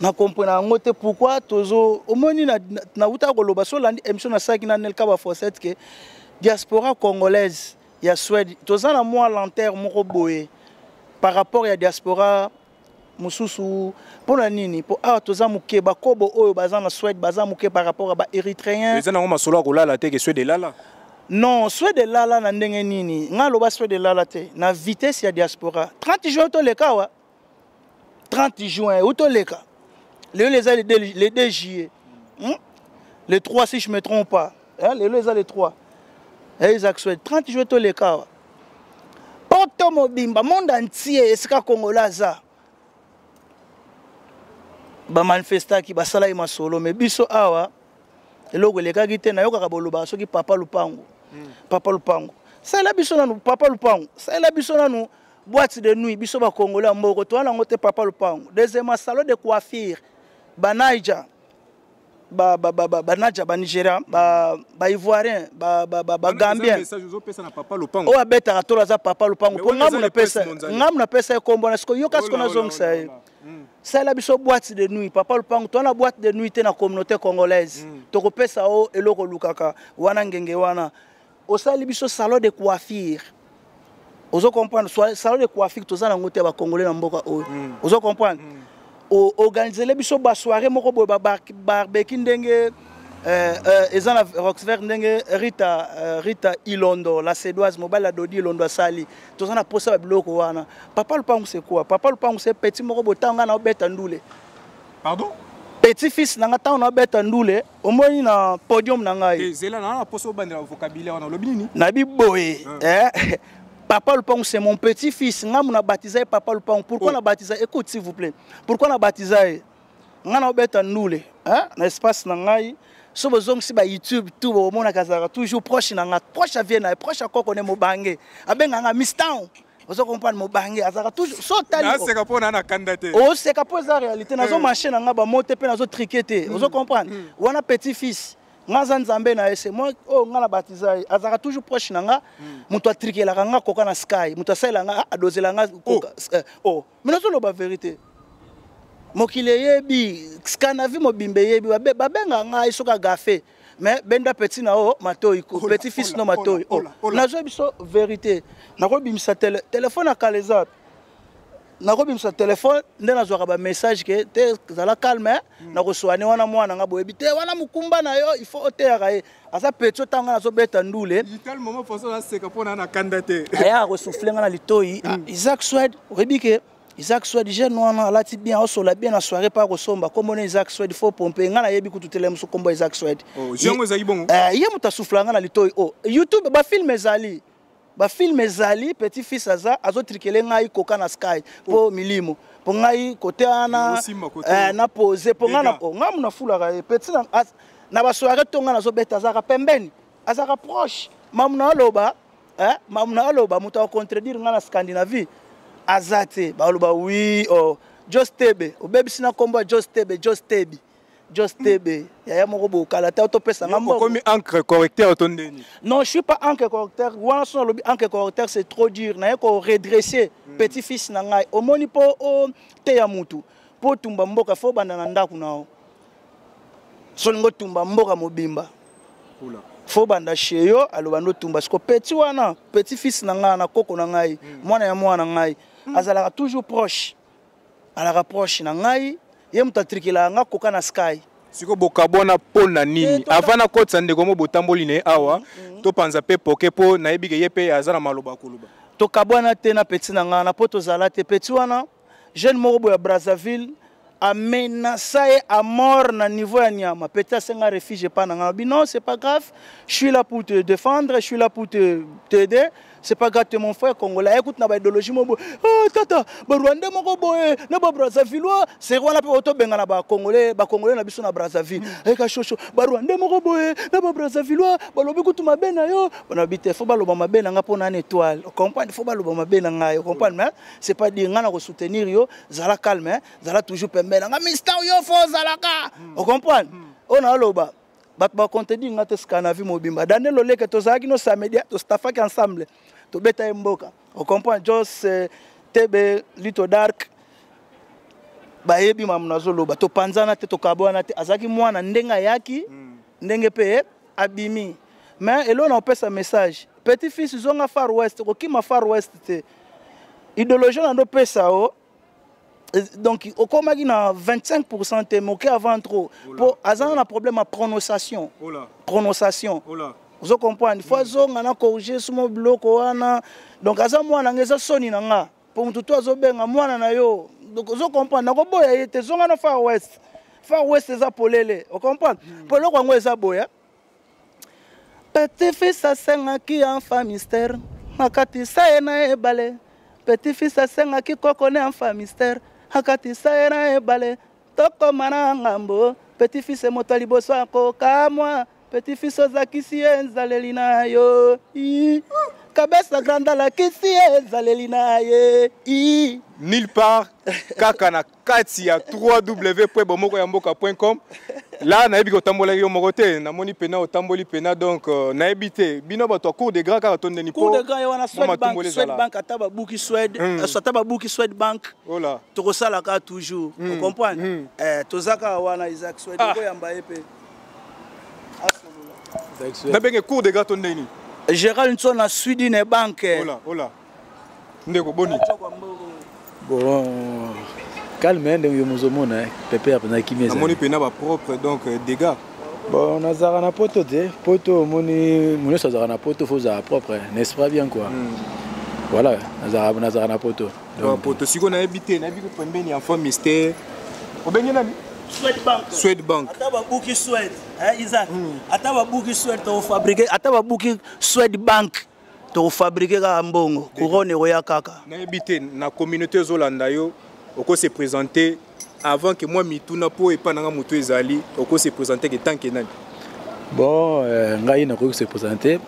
na comprendre ngote pourquoi tozo omoni na uta ko loba so landi émission na saki na nelka ba forcette que diaspora congolaise ya Suède tozana moi lanterne moko boye par rapport à diaspora mususu pona nini po toza muke ba kobo oyo baza na Suède baza muke par rapport à ba érythréen ezana ngoma solo ko lala te que Suède lala non Suède lala na ndenge nini nga loba Suède lala te na vitesse ya diaspora 30 juin to leka wa 30 juin ou to leka les 2 juillet les 3 si je me trompe pas les 3 Isaac Souhaite 30 jours to les cas Porto Mobimba monde entier esika congolaza ba manifesta ki basala ima solo mais biso awa eloko leka gite na yoka boloba soki papa lupango ça la biso nanu papa lupango ça la biso nanu boîte de nuit biso ba congolais mboko to na ngote papa lupango deuxièmement salon de coiffure Banaija, Banaija, Nigeria, Ivoirien, Gambien. Oh, abeta atola za papa lupango. Pour ngamuna pesa kombo na sko yoka sko na zongsa. C'est la biso boîte de nuit. Papa lupango to na boîte de nuit na communauté congolaise. To ko pesa o eloko lukaka wana ngenge wana. O sali biso salon de coiffure. Ozo comprendre salon de coiffure to za na ngote ba congolais na mboka o. Ozo comprendre. Organiser les biso ba soirée moko boy barbecue ndenge ezana Roxvert ndenge Rita Ilondo la Sédoise mobile la Dodi Ilondo sali tozana posa biloko wana papa lupango c'est quoi papa lupango c'est petit moko botanga na obeta ndule pardon petit fils nanga tanga na obeta ndule omoni na podium na ngai zela na poso bandela vocabulaire na lobi nini na biboye Papa Lupango, c'est mon petit-fils. On a baptisé Papa Lupango. Pourquoi on a baptisé? Écoute, s'il vous plaît. Pourquoi on a baptisé? On a baptisé nous. L'espace nangai. Sur vos ongles, sur YouTube, tout le monde a toujours proche nanga, proche à Vienne, proche à quoi qu'on est mobangé. Avec un Mistown. Vous comprenez mobangé. Azara toujours. Là, c'est capable na candidaté. Oh, c'est capable la réalité. Nazo marché nanga ba monter pe nazo triqueter. Vous comprenez? On a petit-fils. Ngazan Zambé na ese moi oh ngana baptisé azaka toujours proche nanga muto atrikela nga koka na sky muto sala nga adozela nga koka oh mais nazo lo ba vérité mokile yebi skanavi mobimbe yebi babenga nga isoka gafe mais benda petit na o matoi ko petit fils no matoi oh nazo biso vérité nako bimisa téléphone akaleza nako bimisa téléphone nde nazwaka ba message ke te zala calme na kosoane wana mwana nga boyebi te wana mukumba na yo il faut oteaka ye asa petio tanga nazo beta ndule tel moment poso na seka pona na candidaté aya ko souffler nga na litoi Isaac Swed rebike Isaac Swed jeune wana alati bien osola bien na soirée pa kosomba comme on Isaac Swed faut pomper nga na yebi kutu tele muso kombo Isaac Swed oh jongo za ibongo ye muta souffler nga na litoi oh YouTube ba film ezali ba film ezali petit fils azo trikele ngai koka na sky po milimo po ngai côté ana na poser po nga na ngamu na fula ka petit na ba soirée tonga na zo beta azaka pembeni azaka proche mamuna aloba mamuna aloba muta contredire nga na Scandinavie azate ba aloba oui oh just tebe obebi sina komba just tebe yaya moko bo kala ta to pesa ngamba comme encre correcteur tondeni non je suis pas encre correcteur wana so lobi encre correcteur c'est trop dur na ko redresser petit fils na ngai omoni po o te ya mutu po tumba mboka fo banda na ndaku nao so ngo tumba mboka mobimba fo banda cheyo aloba ndo tumba siko petit wana petit fils na ngai na koko na ngai mwana ya mwana ngai azalaka toujours proche ala rapproche na ngai ye mutatrikila nga koka na sky siko bokabona pona nini avana kotsa ndeko mo botamboli ne awa to panza pe poke po na yebike ye pe azana maloba kuluba to kabwana te na petit na nga na poto zala te petit wana jeune moko ya Brazzaville a menacé à mort na niveau ya nyama petit senga réfugié pas na nga non c'est pas grave je suis là pour te défendre je suis là pour t'aider c'est pas grave mon frère congolais écoute na ba idéologie mo oh tata ba Rwanda moko boye na ba Brazzaville c'est wana pe auto benga na ba congolais na biso na Brazzaville eka shosho ba Rwanda moko boye na ba Brazzaville ba lobi kutu mabena yo na bité faut ba loba mabena nga pona na étoile comprendre faut ba loba mabena nga yo comprendre mais c'est pas dire nga na ko soutenir yo zala calme zala toujours pembela nga mista yo fo zalaka on comprendre on a loba bat ba contenu ngate Scandinavie mobimba danelo leke to zaki no samedia to stafaki ensemble to beta mboka on comprend just tebe little dark ba yebi mamnazo loba to panzana te to kabwana te azaki mwana ndenga yaki ndenge pe abimi mais elo na pesa message petit fils zonga far west ko kima far west te idéologie na ndo pesa o donc au komaki na 25% te moké avant trop pour azana un problème à prononciation vous comprenez faut zonga na corriger sumo bloko wana donc aza mwana ngeza soni na nga pour mutu to azobenga mwana na yo donc vous comprenez na ko boya yete zonga na far west eza polele vous comprenez poloko ngo eza boya petit fils asengaki enfant mystère makati sa na ebale petit fils asengaki kokone enfant mystère hakati saera ebale toko mana ngambo petit fils moto liboso ako kamwa petit fils ozakisi enzaleli na yo kabesa granda la kisi ezaleli na ye nulle part kaka na kati ya www.bomokoyamboka.com. Là nayebi ko tambola yo moko te namoni pena otamboli pena donc nayebi te bino bato cours de grand kaka tondeni po cours de grand wana Swedbank ataba buki Swed ataba buki Swedbank voilà tokosala ka toujours vous comprenez tozaka wana Isaac Swed ko yamba epe na benge cours de grand tondeni Gérald Ntsona Swedine Bank voilà ndeko boni bon calme ndenge mozomona pepe apena kimeza namoni pena ba propre donc dégâts bon nazara na poto te poto moni muneso nazara na poto faut za propre n'est-ce pas bien quoi voilà nazara na poto donc poto siko na habité na bi ko pembeni enfant mystère obengi nani Swedbank ataba buki Swed Isaac ataba buki Swed to fabriquer ataba buki Swedbank to fabriquer ka mbongo couronne roya kaka na habité na communauté zolanda yo oko se présenter avant que moi mituna po epa nanga mutu ezali oko se présenter que tant que nani bon ngai na ko se présenter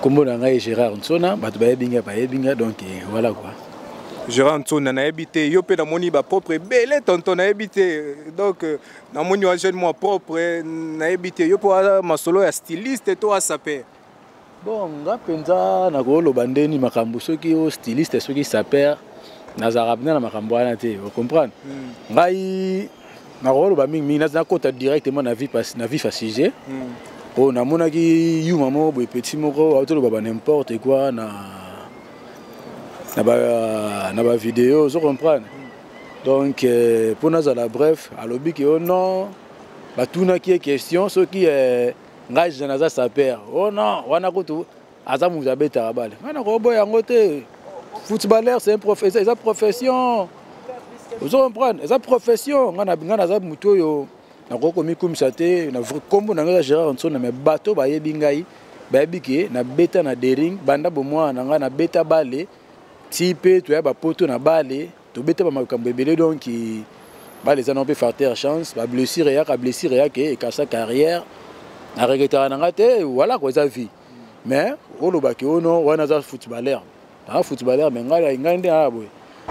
comme na ngai Gérard Ntsona batu ba yebinga donc voilà quoi Gérard Ntsona na habité yo pe na moni ba propre belé tonton na habité donc na moni wa jeune moi propre na habité yo po masolo ya styliste to a saper bon nga penza na ko loba ndeni makambo soki o styliste soki saper nazara bina na makambo wana te vous comprendre ngai na rolo ba mingi na kota directement na vie fasige oh na mona ki yu mamo boy petit moko auto ba n'importe quoi na ba vidéo vous comprendre donc pour nazala bref alobi ki oh non ba tuna ki question ce qui est ngai jenaza sa père oh non wana ko tu azamu za beta bale ngana ko boy yango te footballeur c'est un professeur, c'est une profession. Vous comprenez? C'est une profession. On a bien dans muto yo. Na ko komi comme ça te na kombo na nga Gérard Ntsona mais bateau ba yebingai ba yebike na beta na dering banda bomwa na nga na beta bale type tu ya ba poto na bale to beta ba makambo ebele donc ba les on peut faire terre chance ba blessure ya ke ka sa carrière na regretera na nga te voilà quoi ça vie mais olobaki ono wana za footballeur un footballeur mais ngai nde abo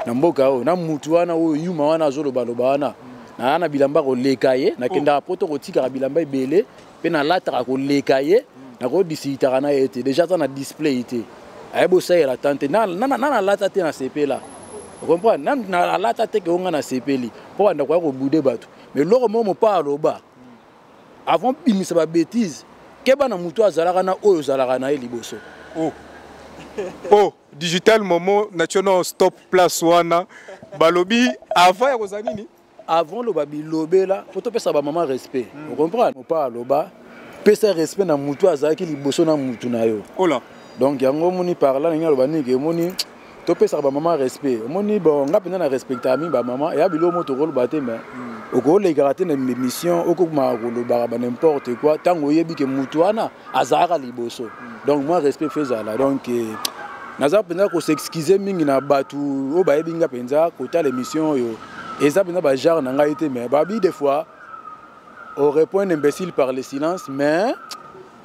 na mboka o na mutu wana o yuma wana zoloba wana na bilamba ko lekaye na kenda poto ko tika bilamba ebele pe na lata ko lekaye na ko disitara na ete déjà ça na display ite ayebo ça la tante na lata te na sepela vous comprenez na lata te ke onga na sepeli po anda ko bude bato mais loko mo pa loba avant bimisa ba bêtise ke bana mutu azalaka na oyo zalaka na liboso oh digital momo national stop place wana balobi avant ya kozanini avant lo babi lobela poto pesa ba maman respect vous comprenez pas loba pesa respect na mutu azaki liboso na mutu na yo ola donc yango moni parla na loba ni ke moni to pesa ba maman respect moni bon ngapenda na respecta mi ba maman ya bilo moto ko loba te mais oko le garate na mission oko ma ko loba ba n'importe quoi tango yebi ke mutu wana azaka liboso donc moi respect faisala donc naza penza ko s'excuser mingi na batu o ba yebinga penza ko ta l'émission yo et ça penza ba genre na ngai te mais ba bi des fois on répond imbécile par le silence mais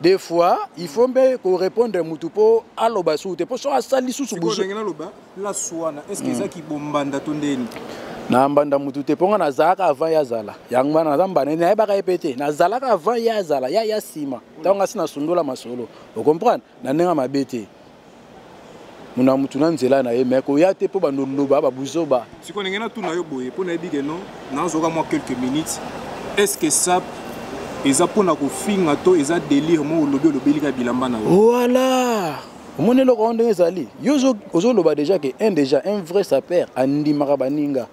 des fois il faut bien qu'on répondre mutu po aloba soute po so asali susu bouge ngena loba la soana est-ce que ça ki bombanda tondeni na mbanda mutu te ponga na zaka avant ya zala yangma na zamba ne na ba ka epete na zala ka avant ya zala ya sima tonga sina sundola masolo vous comprenez na nenga mabete muna mutu na nzela na ye meko ya te po ba noloba ba buzoba siko ngena tu na yo boye po na ebike non na zoka moi quelques minutes est-ce que ça eza pona ko finga to eza délire mo lobeli ka bilamba na yo voilà omone lo ko ndenge ezali yo zo loba déjà que un vrai sapeur andimaka baninga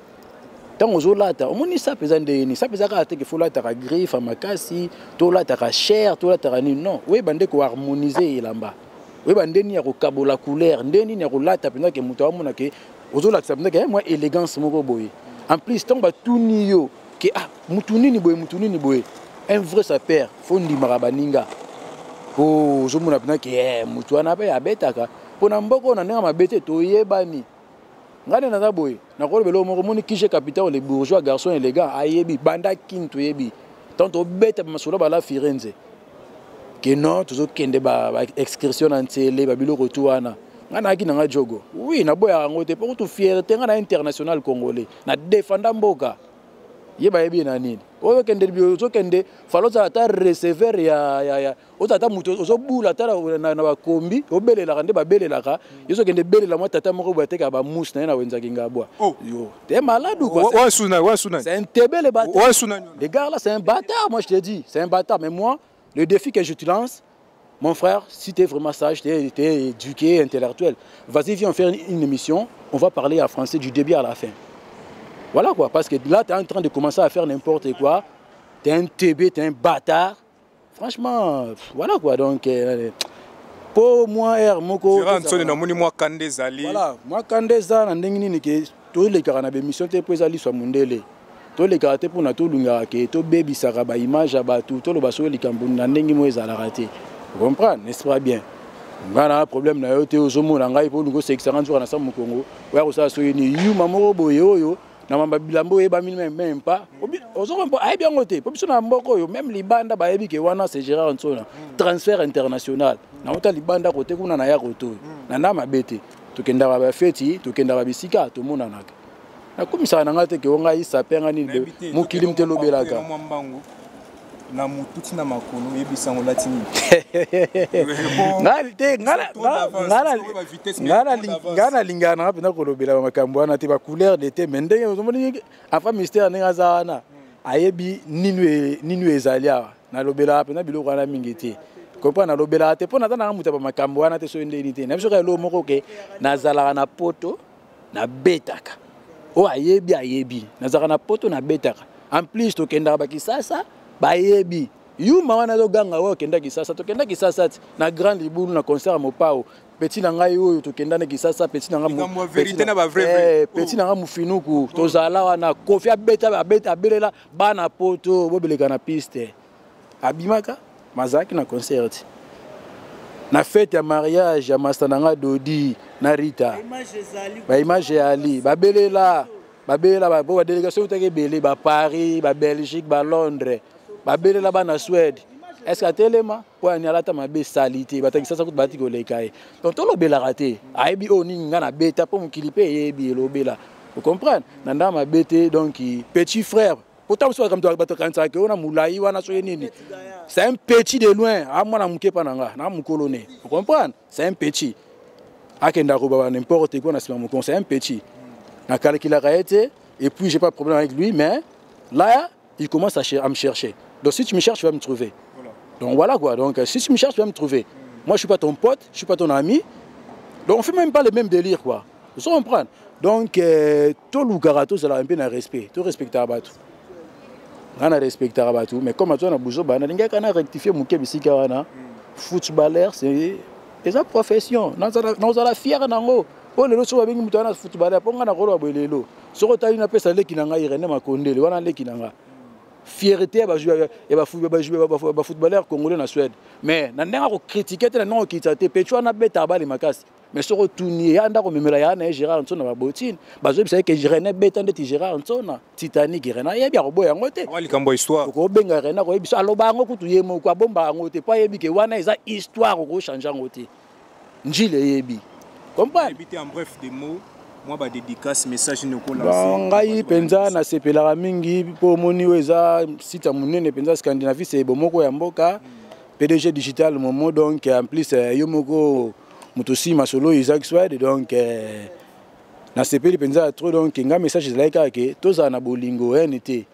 tango zo lata omoni sape za ndeni sape za ka te ke folata ka griffe makasi to lata ka chair to lata ka ni non we bande ko harmoniser elamba we bande ni ya ko kabola couleur ndeni ni ya ko lata pena ke muto amona ke ozo lata pena ke moi élégance moko boye en plus tango ba tuni yo ke mutu nini boye un vrai sapeur faut ndimaka baninga po zo mona pena ke mutu ana pe abetaka pona mboko na nenga mabete to yebani ngane na zaboy na ko belo moko moni kije capital les bourgeois garçons élégants ayebi banda kinto yebi tanto beta masolo bala Firenze que non tozokende ba excursion na ntele ba biloko tu wana ngana ki nanga jogo oui na boya ngote pour tout fierté ngana international congolais na défendre mboka yeba yebi na nini oyo kende bio zo kende faloza ata receiver ya otata muto ozo bula ata na ba kombi obelela kande ba belela ka yozo kende belela moi tata moko ba teka ba mousse na wenza kinga bois yo t'es malade ou quoi ouais suna c'est un tébé le bâtard ouais suna les gars là c'est un bâtard moi je te dis c'est un bâtard mais moi le défi que je te lance mon frère, si tu es vraiment sage, tu es éduqué, intellectuel, vas-y, viens faire une émission, on va parler en français du début à la fin. Voilà quoi, parce que là, tu es en train de commencer à faire n'importe quoi, tu es un TB, tu es un bâtard. Franchement, voilà quoi, donc, pour moi, Moko... Voilà, moi, Kandeza, tous les cas, on a des missions, tu es prêt à aller sur Mundele. Tous les cas, tu es pour nous, tu baby, ça va, image, tout le basso, les Cambounes, tu es raté. Vous comprenez, n'est-ce pas bien? On a un problème, on a un problème, on a un problème, on a un problème, Congo. On a un problème, on a un problème, on même les bandes, c'est Gérard Ansona. Transfert international. On a les bandes à côté, on a un retour. On a un bête. Tu as un fêti, tu as un bisika, tout le monde a. Comme ça, on a été on a eu sa peine à l'île. Mon kilim te l'obélaka. Na mututi na makono yebisa ngo latini ngana lingana ngapena kolobela makambo wana te ba couleur de te mendenge ozomoni afa mystère nenga zana ayebi ninu ezalia na lobela pena biloko wana mingi te comprendre na lobela te pona tana muta ba makambo wana te so ndeni te na biso ka lo moko ke nazala na poto na betaka o ayebi nazala na poto na betaka en plus to kenda ba kisasa bayebi yuma wana zo ganga wo kenda kisasa to kenda kisasa na grand libulu na concert mopao petit na ngai oyo to kenda na kisasa petit na nga vérité na ba vrai petit na nga mufinuku to zala wana kofi abeta belela bana poto bobeleka na piste abimaka mazaki na concert na fête ya mariage ya mastananga Dodi na Rita ba image ya Ali babelela ba délégation utake belé ba Paris ba Belgique ba Londres babele là-bas na Suède. Est-ce que tellement pour y aller ta mabe salité bataki ça coûte batiko lekaye. Donc to lobela raté. Aibi oni ngana beta pour mukilipe yebi lobela. Vous comprenez? Nanda ma bete donc petit frère. Pourtant soit comme toi bato kansa ke ona mulai wana so nini. C'est un petit de loin. A moi na muke pananga na mukolone. Vous comprenez? C'est un petit. Akenda ko baba n'importe quoi na sima mukon, c'est un petit. Na calcula raté et puis j'ai pas de problème avec lui mais là il commence à me chercher. Donc si tu me cherches, tu vas me trouver. Voilà. Donc voilà quoi. Donc si tu me cherches, tu vas me trouver. Moi, je ne suis pas ton pote, je ne suis pas ton ami. Donc on ne fait même pas le même délire quoi. Vous comprenez? Donc tout le garato, c'est un peu de respect. Tout respecter à Batou. On a respecté à Batou. Mais comme on a besoin, on a rectifié mon kébisika. Footballeur, c'est une profession. Nous sommes fiers d'ango. Oh les autres avec nous, on footballeur. Pour on a rôle à bolélo. Sur le terrain, on a fait ça les qui n'ont rien à condamner. On a les qui n'ont fierté à jouer et footballeur congolais na Suède mais na ndanga ko critiquer te na kitate pecho na beta ba les makasi mais so retourner anda ko memela ya na Gérard Nsona ba botine bazo bisa ke René beta ndeti Gérard Nsona Titanic René ya bia ko boya ngote wali kambo histoire ko benga René ko biso aloba ngo kutu yemo ko bomba ngote pa yebi ke wana eza histoire ko changer ngote njile yebi comprendre habiter en bref des mots. Moi, je dédicace message nous lancer. Ngai penza na sepelaka mingi po moni weza site munene penza Scandinavie c'est bomoko ya mboka PDG digital momo donc en plus yo moko mutosi masolo Isaac Swed donc na sepeli penza trop donc nga message ezalaka ke toza na bolingo NT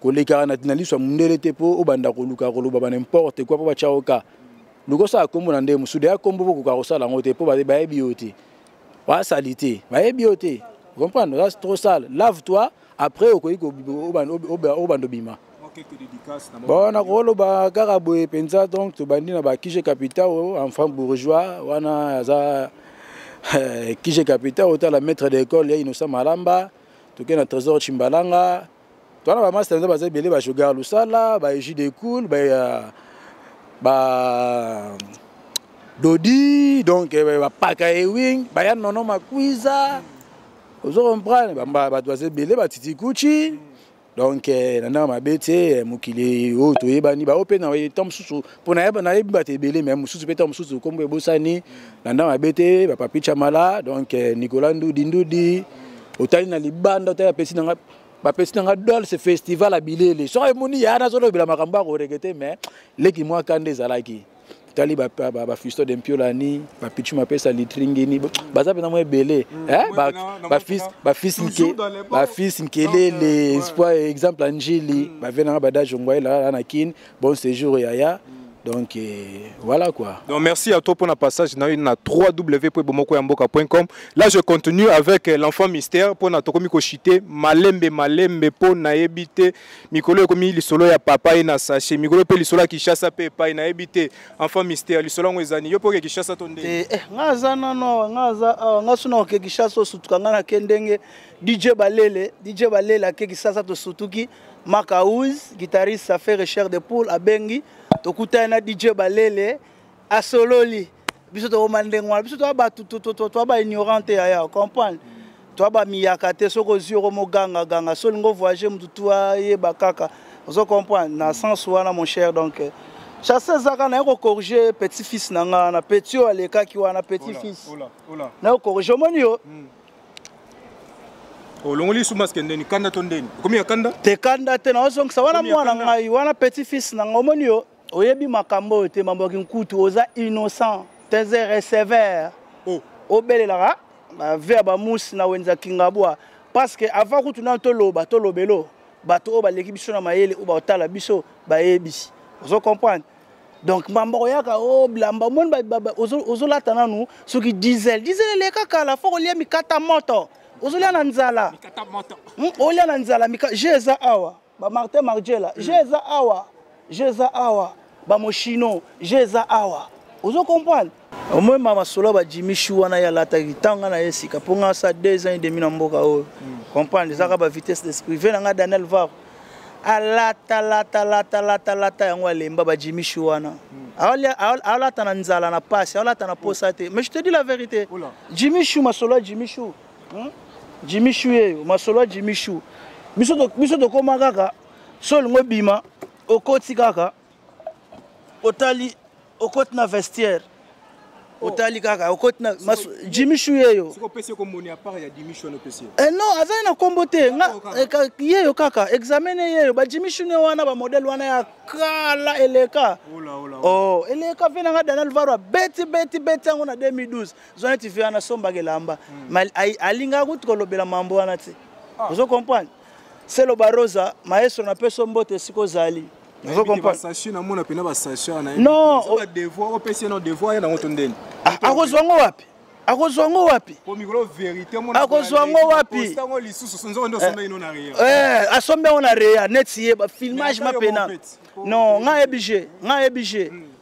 koleka na tinaliswa mundele te po obanda koluka koloba ba n'importe quoi po ba chaoka luko sa kombo na ndemo sude ya kombo ko ka sala ngote po ba yebi yote. Wa salité, va bioté. Vous comprenez? C'est trop sale. Lave-toi, après au bando bima. Bon, on a rolo ba karaboué penza donc to bandi na ba Kije Capital enfant bourgeois, wana za Kije Capital autant la maître d'école ya Innocent Malamba, to ke na trésor Chimbalanga. To na ba master za ba za belé ba jogar lusala, ba J de cool, ba Dodi, donc Paka Ewing, Bayan Nono Makwiza, vous comprenez, Badoise Belé, Batiti Kouchi, donc nana mabete mokili o toyebani ba ope na tom susu pona yeba na yebi bate belé même susu peta susu kombo ebosani nana mabete ba papi chamala donc Nicolas Ndudi otali na libanda otali pesi na ba pesi na dol ce festival à bilele so emoni ya na zolo bila makamba ko regete mais leki moi kande zalaki tali ba fisto d'empiolani ba pichu mapesa litringini baza pena mo ebele ba fils nkele les espoir exemple Angeli ba vena ba da jongwa là na kin bon séjour yaya. Donc voilà quoi. Donc merci à toi pour le passage. On a www.bomokoyamboka.com. Là je continue avec l'enfant mystère pour notre comico chité malembe pour naebite mikolo komi lisolo ya papa ina saché mikolo pe lisolo ki chassa pe pa ina ebite enfant mystère lisolo ngwezani yo poke ki chassa tonde. Ngaza no ngasuna ke ki chassa sutuka ngana kendenge DJ Balele ke ki chassa to sutuki Makaouz guitariste ça fait recherche de poule à Bengi. Tokutana DJ Balele a sololi biso to mandengwa biso to ba to ba ignorante ya comprendre to ba miyakate soko ziro mo ganga solingo voyager mutu ye bakaka ozo comprendre na sens wana mon cher donc chasse zaka na ko corriger petit fils nanga na petit o aleka ki wana petit fils na ko corriger monio olongoli sumaske ndeni kanda tondeni komi ya kanda te kanda te na ozo sa wana mwana ngai wana petit fils nanga monio oyebi makambo te mamboki nkutu oza innocent teze sévère obelela ba ver ba musi na wenza kingabwa parce que avant kutu na tolobelo bato ba leki biso na mayele o ba otala biso ba yebisi ozo comprendre donc mambo yaka o blamba mon ba ozo latana nu soki diesel le kaka la fo olia mikata moto ozo lia na nzala mikata moto olia na nzala jeza awa ba Martin Margiela jeza awa ba moshino jeza awa ozo comprendre au moins mama solo ba Jimmy Chou wana ya lata kitanga na yesika ponga sa 2 ans et demi na mboka o comprendre zaka ba vitesse d'esprit vena nga Daniel Var alata yango alemba ba Jimmy Chou wana alata na nzala na passe alata na posa te mais je te dis la vérité Jimmy Chou masolo Jimmy Chou masolo Jimmy Chou biso to koma kaka sol ngo bima okoti kaka otali okoti na vestiaire otali kaka okoti na Jimmy Chou yeyo siko pesi ko moni à part ya Jimmy Chou no pesi non azali na kombote nga yeyo kaka examene yeyo ba Jimmy Chou ne wana ba model wana ya kala eleka eleka vena nga Daniel Varwa beti ngo na 2012 zone TV ana somba gelamba alinga kutu kolobela mambo wana te vous comprenez c'est le Barosa maestro na peso mbote siko zali vous comprenez sachet na mona pena ba sachet na non ba devoir o pesi na devoir ya na ngotondeni akozwango wapi po mikolo vérité mona akozwango wapi stango lisusu sonzo ndo somba ino na rea asombe ona rea net ye ba filmage mapena non nga ebije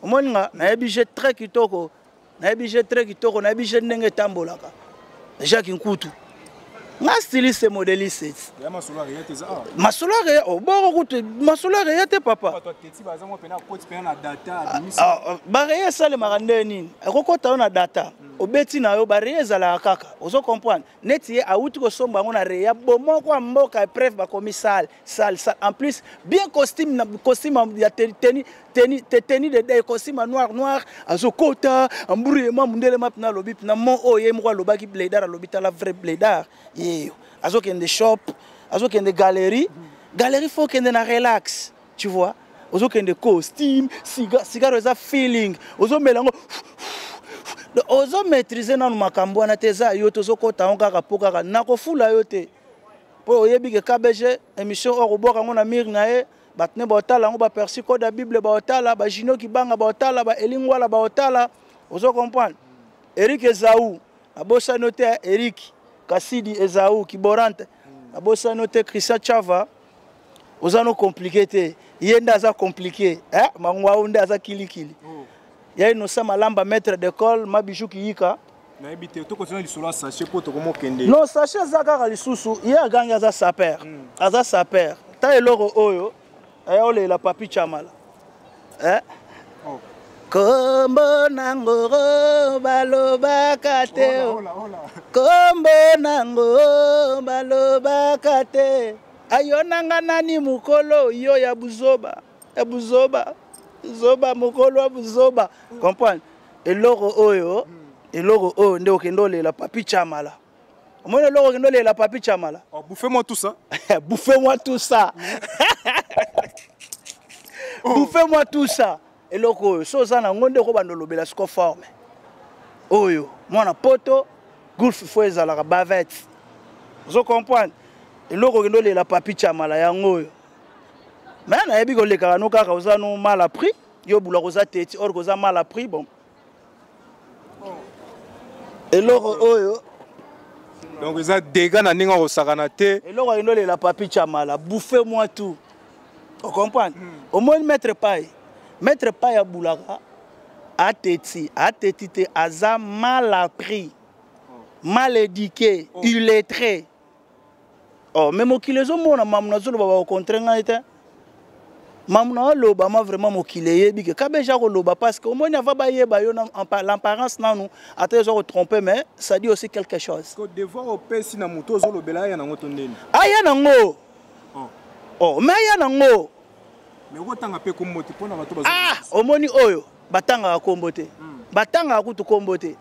omoni nga na ebije très kitoko na ebije ndenge tambolaka Jacques Nkutu nga styliste modéliste ya masolo réalité ça masolo réalité papa ba réa sale marande nini ekokota na data obeti na yo ba réa zala kaka ozo comprendre neti auti ko somba ngona réa bomoko mboka bref ba komi sale en plus bien costume ya tenue de costume noir azokota amburi ma mundele mapna lobi na mo oye mo lobaki blédard lobita la vrai blédard yeyo azokende shop azokende galerie faut kende na relax tu vois ozokende costume cigare za feeling ozomelango ozo maîtriser na makambo na teza yo tozokota on kaka pokaka nakofula yo te po oyebi ke KBG émission okoboka ngona mir na ye batne ba otala ngo ba persi code da bible ba otala ba jino ki banga ba otala ba elingwala ba otala ozo comprendre Eric Ezaou abosa noter Eric Kassidi Ezaou Kiborante abosa noter Christian Chava ozano compliqué te yenda za compliqué mangwa unda za kilikili ya inosa malamba maître d'école mabiju kiyika na ebite to continue lisolo sachet poto komo kende non sachet za kaka lisusu ye aganga za saper ta eloro oyo ayole la papi chamala kombo nango balobaka te kombo nango balobaka te ayonanga nani mukolo yo ya buzoba zoba mukolo ya buzoba comprendre eloko oyo nde okendo la papi chamala omona eloko okendo la papi chamala bouffez-moi tout ça bouffez-moi tout ça bouffez-moi tout ça eloko oyo so za na ngonde ko bandolobela siko forme oyo mwana poto gulf fo ezalaka bavette vous comprenez eloko okendo la papi chamala yango oyo mais nayebi koleka no kaka oza no mal appris yo bula koza teti or koza mal appris bon eloko oyo donc ça dégâts na ninga osakana te eloko okendo la papi chamala bouffez-moi tout. Vous comprenez? Au moins mettre paille à boulaka à teti te aza mal appris mal éduqué illettré oh même okile zo mona mamuna zo loba ba contraindre ete mamuna loba ma vraiment mokile yebi ke kabeja ko loba parce que au moins va ba yeba yo l'apparence nanu ata zo tromper mais ça dit aussi quelque chose ko devoir au pesi na moto zo lobela ya nango tondeni aya nango oh mais aya nango ah omoni oyo batanga kombote batanga kutu kombote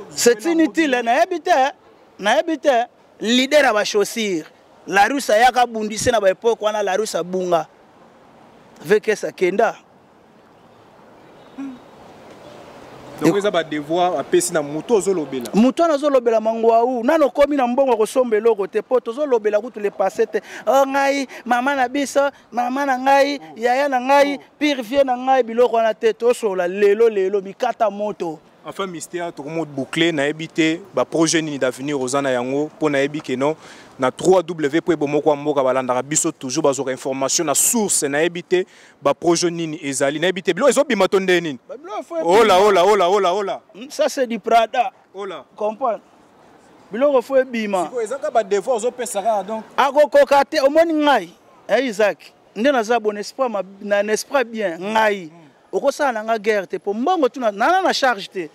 c'est inutile na habite leader à ba chaussure la rue ça yaka bundise na ba époque wana la rue ça bunga avec ça kenda donc ça ba devoir a pesi na moto zolobela moto na zolobela mangwa u nano komi na mbongo ko sombelo ko te poto zolobela kutu le passete oh ngai mama na biso mama na ngai yaya na ngai purifier na ngai biloko na te to sola lelo mikata moto enfin mystère tout le monde bouclé na habité ba projet ni d'avenir Rosana yango pour na habité non na 3W pour bomoko mboka balanda biso toujours bazo information na source na habité ba projet ni ezali na habité bilo ezo bima tonde nini oh là ça c'est du Prada oh là comprendre bilo faut bima siko ezaka ba devoir zo pesaka donc akokoka te omoni ngai Isaac nde naza bon espoir na espoir bien ngai okosala nga guerre te po mbongo tuna na charge te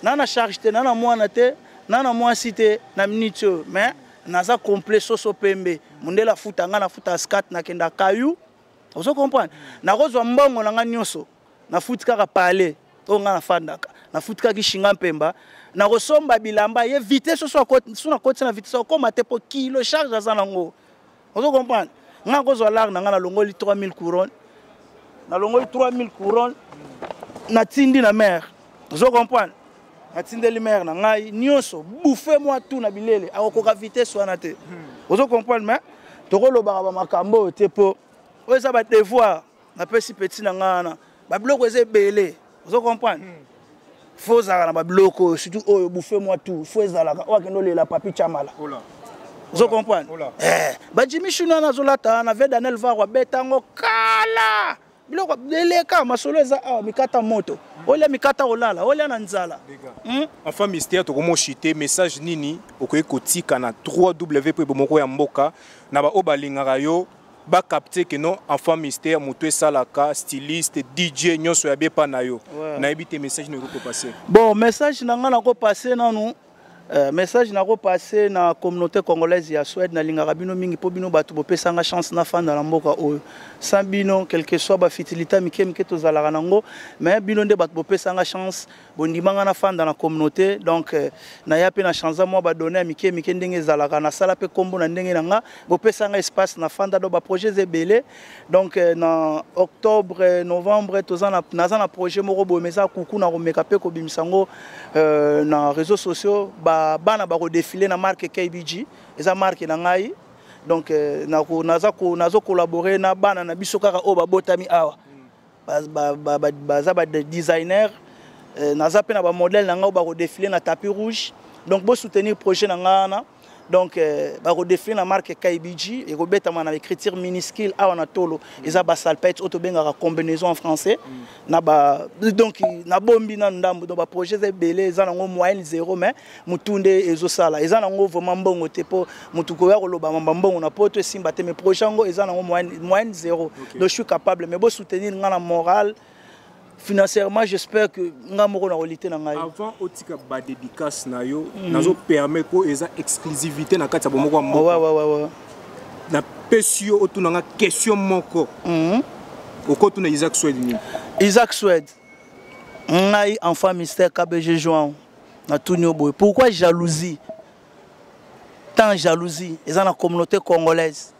nana mwana te nana mwasi te na minitio mais naza complet soso pembe mundela futa nga na futa skat na kenda kayu ozo comprendre na kozwa mbongo na nga nyoso na futi kaka pale to nga na fandaka na futi kaka kishinga mpemba na kosomba bilamba ye vitesse soso akoti suna koti na vitesse okoma te po kilo charge aza nango ozo comprendre nga kozwa lar na nga na longoli 3000 couronnes na longoli 3000 couronnes na tindi na mer ozo comprendre na tindi mer na ngai nyoso bouffez-moi tout na bilele akokoka vitesse wana te ozo comprendre mais tokoloba ba makambo te po oza ba devoir na pesi petit na ngana ba bloko eze belé ozo comprendre faut zala na ba bloko surtout oyo bouffez-moi tout faut ezalaka o akendo lela papi chamala ozo comprendre ba Jimmy Shuna na zolata na Vedanel Varwa betango kala biloko deleka masolo eza mikata moto olia mikata olala olia na nzala enfin mystère to komo chité message nini okoye kotika na 3W pour bomoko ya mboka na ba obalingaka yo ba capter que non enfant mystère moto esalaka styliste DJ nyonso ya bepa na yo na ebité message ne ko passer bon message na ngana ko passer nanu message na ko passer na communauté congolaise ya Suède na lingaka bino mingi po bino batu bopesa nga chance na fanda na mboka oyo sans bino quelque soit ba fitilité mike to zalaka nango mais bino nde batu bopesa nga chance bondimanga na fanda na communauté donc na ya pe na chance moi ba donner mike ndenge zalaka na sala pe kombo na ndenge nanga bopesa nga espace na fanda do ba projet zebele donc na octobre novembre tozana na projet moko bo mesa kuku na komeka pe ko bimisango na réseaux sociaux bana ba défiler na marque KBG eza marque na ngai donc nazo collaborer na bana na biso kaka o ba botami awa baza ba designer naza pe na ba modèle na nga ba défiler na tapis rouge donc bo soutenir projet na ngana donc ba défiler na marque KBG et ko betama na écriture minuscule awa na tolo eza ba salpette auto benga combinaison en français na ba donc na bombi na ndambo do ba projet ze belé eza nango moyenne 0 mais mutunde ezo sala eza nango vraiment mbongo te po mutuko ya koloba mbongo na poto simba te mais projet ngo eza nango moyenne 0 donc je suis capable mais bo soutenir ngana moral financièrement j'espère que nga moko na qualité na ngai. Avant otika ba dédicace na yo nazo permettre ko eza exclusivité na kati ya bomoko wa moko. Ouais. Na pesio otuna nga question moko. Okotuna Isaac Swed ni. Isaac Swed. Ngai enfant mystère KBG João na tunyo boy. Pourquoi jalousie? Tant jalousie, ils ont la communauté congolaise.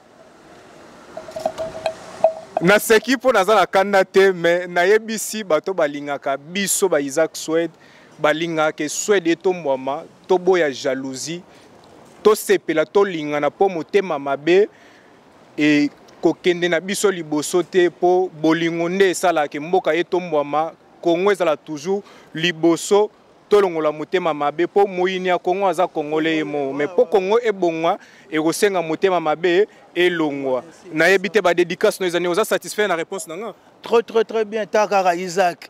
Na seki po naza na kanda te mais na yebisi bato balingaka biso ba Isaac Swed balingaka ke Swed etombwama to boya jalousie to sepela to lingana po motema mabe e kokende na biso liboso te po bolingo nde esalaka mboka etombwama Congo ezala toujours liboso tolongola motema mabe po moyini ya Congo aza congolais mo mais po Congo ebongwa ekosenga motema mabe elongwa na yebite ba dédicace no ezani oza satisfait na réponse nanga très bien takaka Isaac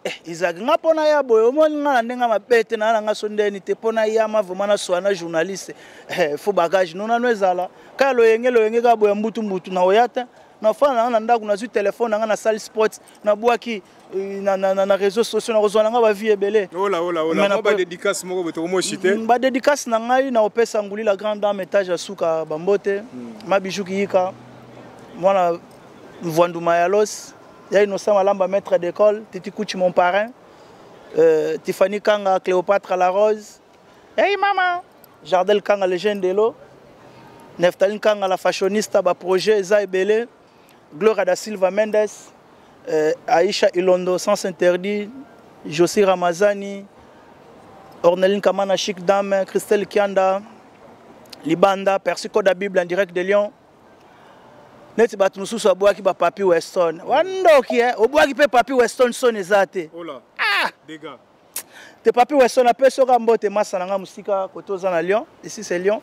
nga pona ya boyo omoni nga ndenga mabete na nga sondeni te pona ya mavuma na swana journaliste fo bagage nona no ezala ka loyenge ka boya mbutu na oyata na fana na ndako na zu téléphone nga na salle sport na bwaki na réseaux sociaux na kozwana nga ba vie ebele ola ba dédicace moko beto mo chité ba dédicace na ngai na opesa nguli la grande dame étage asuka bambote mabiju kiyika mwana Mvwanduma ya los ya Innocent Malamba maître d'école Titi Kuchi mon parrain Tiffany Kanga Cléopâtre la Rose hey maman Jardel Kanga légende de l'eau Neftalin Kanga la fashionista ba projet eza ebele Gloria da Silva Mendes Aisha Ilondo Sans Interdit Josie Ramazani Orneline Kamana Chic Dame Christelle Kianda Libanda Percy Koda Bible en direct de Lyon neti batu mususu abwaki ba Papi Weston wandoki obwaki pe Papi Weston son ezate dégâts te Papi Weston apeso ka mbote masa nanga musika koto za na Lyon ici c'est Lyon.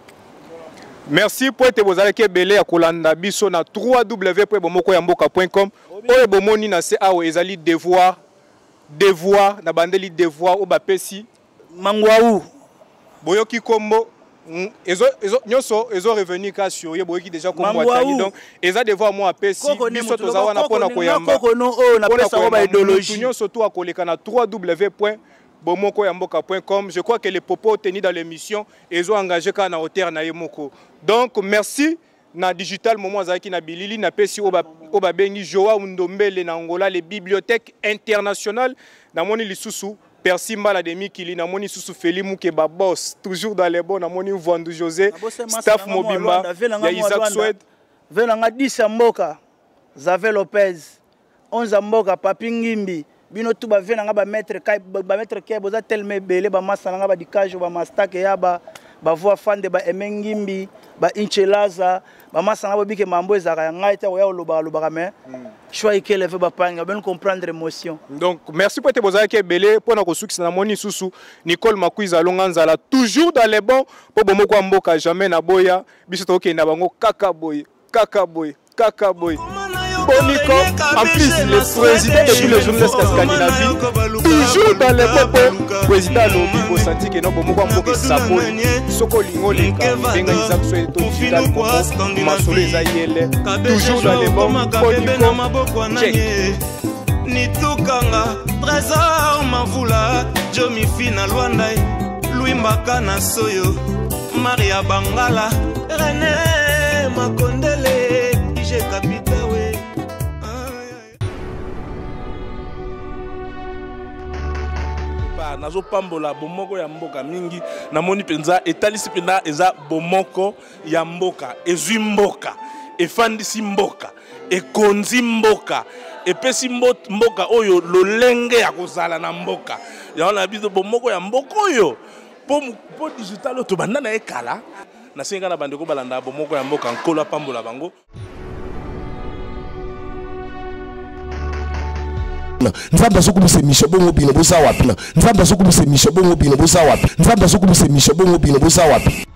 Merci pour te bozala ke belé ya kolanda biso na www.bomokoyamboka.com oyo bomoni na se awo ezali devoir na bandeli devoir o bapesi mangwaou boyoki kombo ezo revenu ka sur ye boyoki déjà kombo atali donc eza devoir mo apesi biso toza wana pona koyamba na pesa ba idéologie nyonso to akoleka na www.bomokoyamboka.com. Je crois que les propos tenus dans l'émission ils ont engagé quand na hauteur na yemoko. Donc merci na digital moment zaki na bilili na pesi oba bengi Joa Ndombele na Angola les bibliothèques internationales na moni lisusu Percy Mbala de Mikili na moni susu Feli Mukeba boss toujours dans les bons na moni Vandu José staff Mobimba ya Isaac Swed venanga 10 mboka Zave Lopez 11 mboka Papi Ngimbi bino tu ba venanga ba maître ke boza telme belé ba masana ba dikajo ba mastake ya ba voix fan de ba emengimbi ba inchelaza ba masana ba bike mambo ezaka ngai ta ya loba mais choix ikele ve ba panga ben comprendre émotion. Donc merci pour te boza ke belé pona ko succès na moni susu Nicole Makuiza Longanzala toujours dans les bons po bomoko mboka jamais na boya biso to ke na bango kaka boy Bonico, en plus le président de tous les journalistes de Scandinavie, toujours dans les propos, président Lobi Bosanti qui est notre bon Saponi, Sokolingo Leka, Benga Isaac Swed, Digital Momo, Masolo Ezayele, toujours dans les bons, Bonico, check. Nitukanga, Trésor Mavula, Jomi Fina Luandai, Louis Mbakana Soyo, Maria Bangala, René Makondele, Ije Kapitawe. Nazo pambola bomoko ya mboka mingi namoni penza etalisi pena eza bomoko ya mboka ezwi mboka efandisi mboka ekonzi mboka epesi mboka oyo lolenge ya kozala na mboka yaona biso bomoko ya mboka oyo po digital to banda na ekala na senga na bandeko balanda bomoko ya mboka nkolo pambola bango. Nzamba sokumisa misho bongo bino bosa wapi na Nzamba sokumisa misho bongo bino bosa wapi Nzamba sokumisa misho bongo bino bosa wapi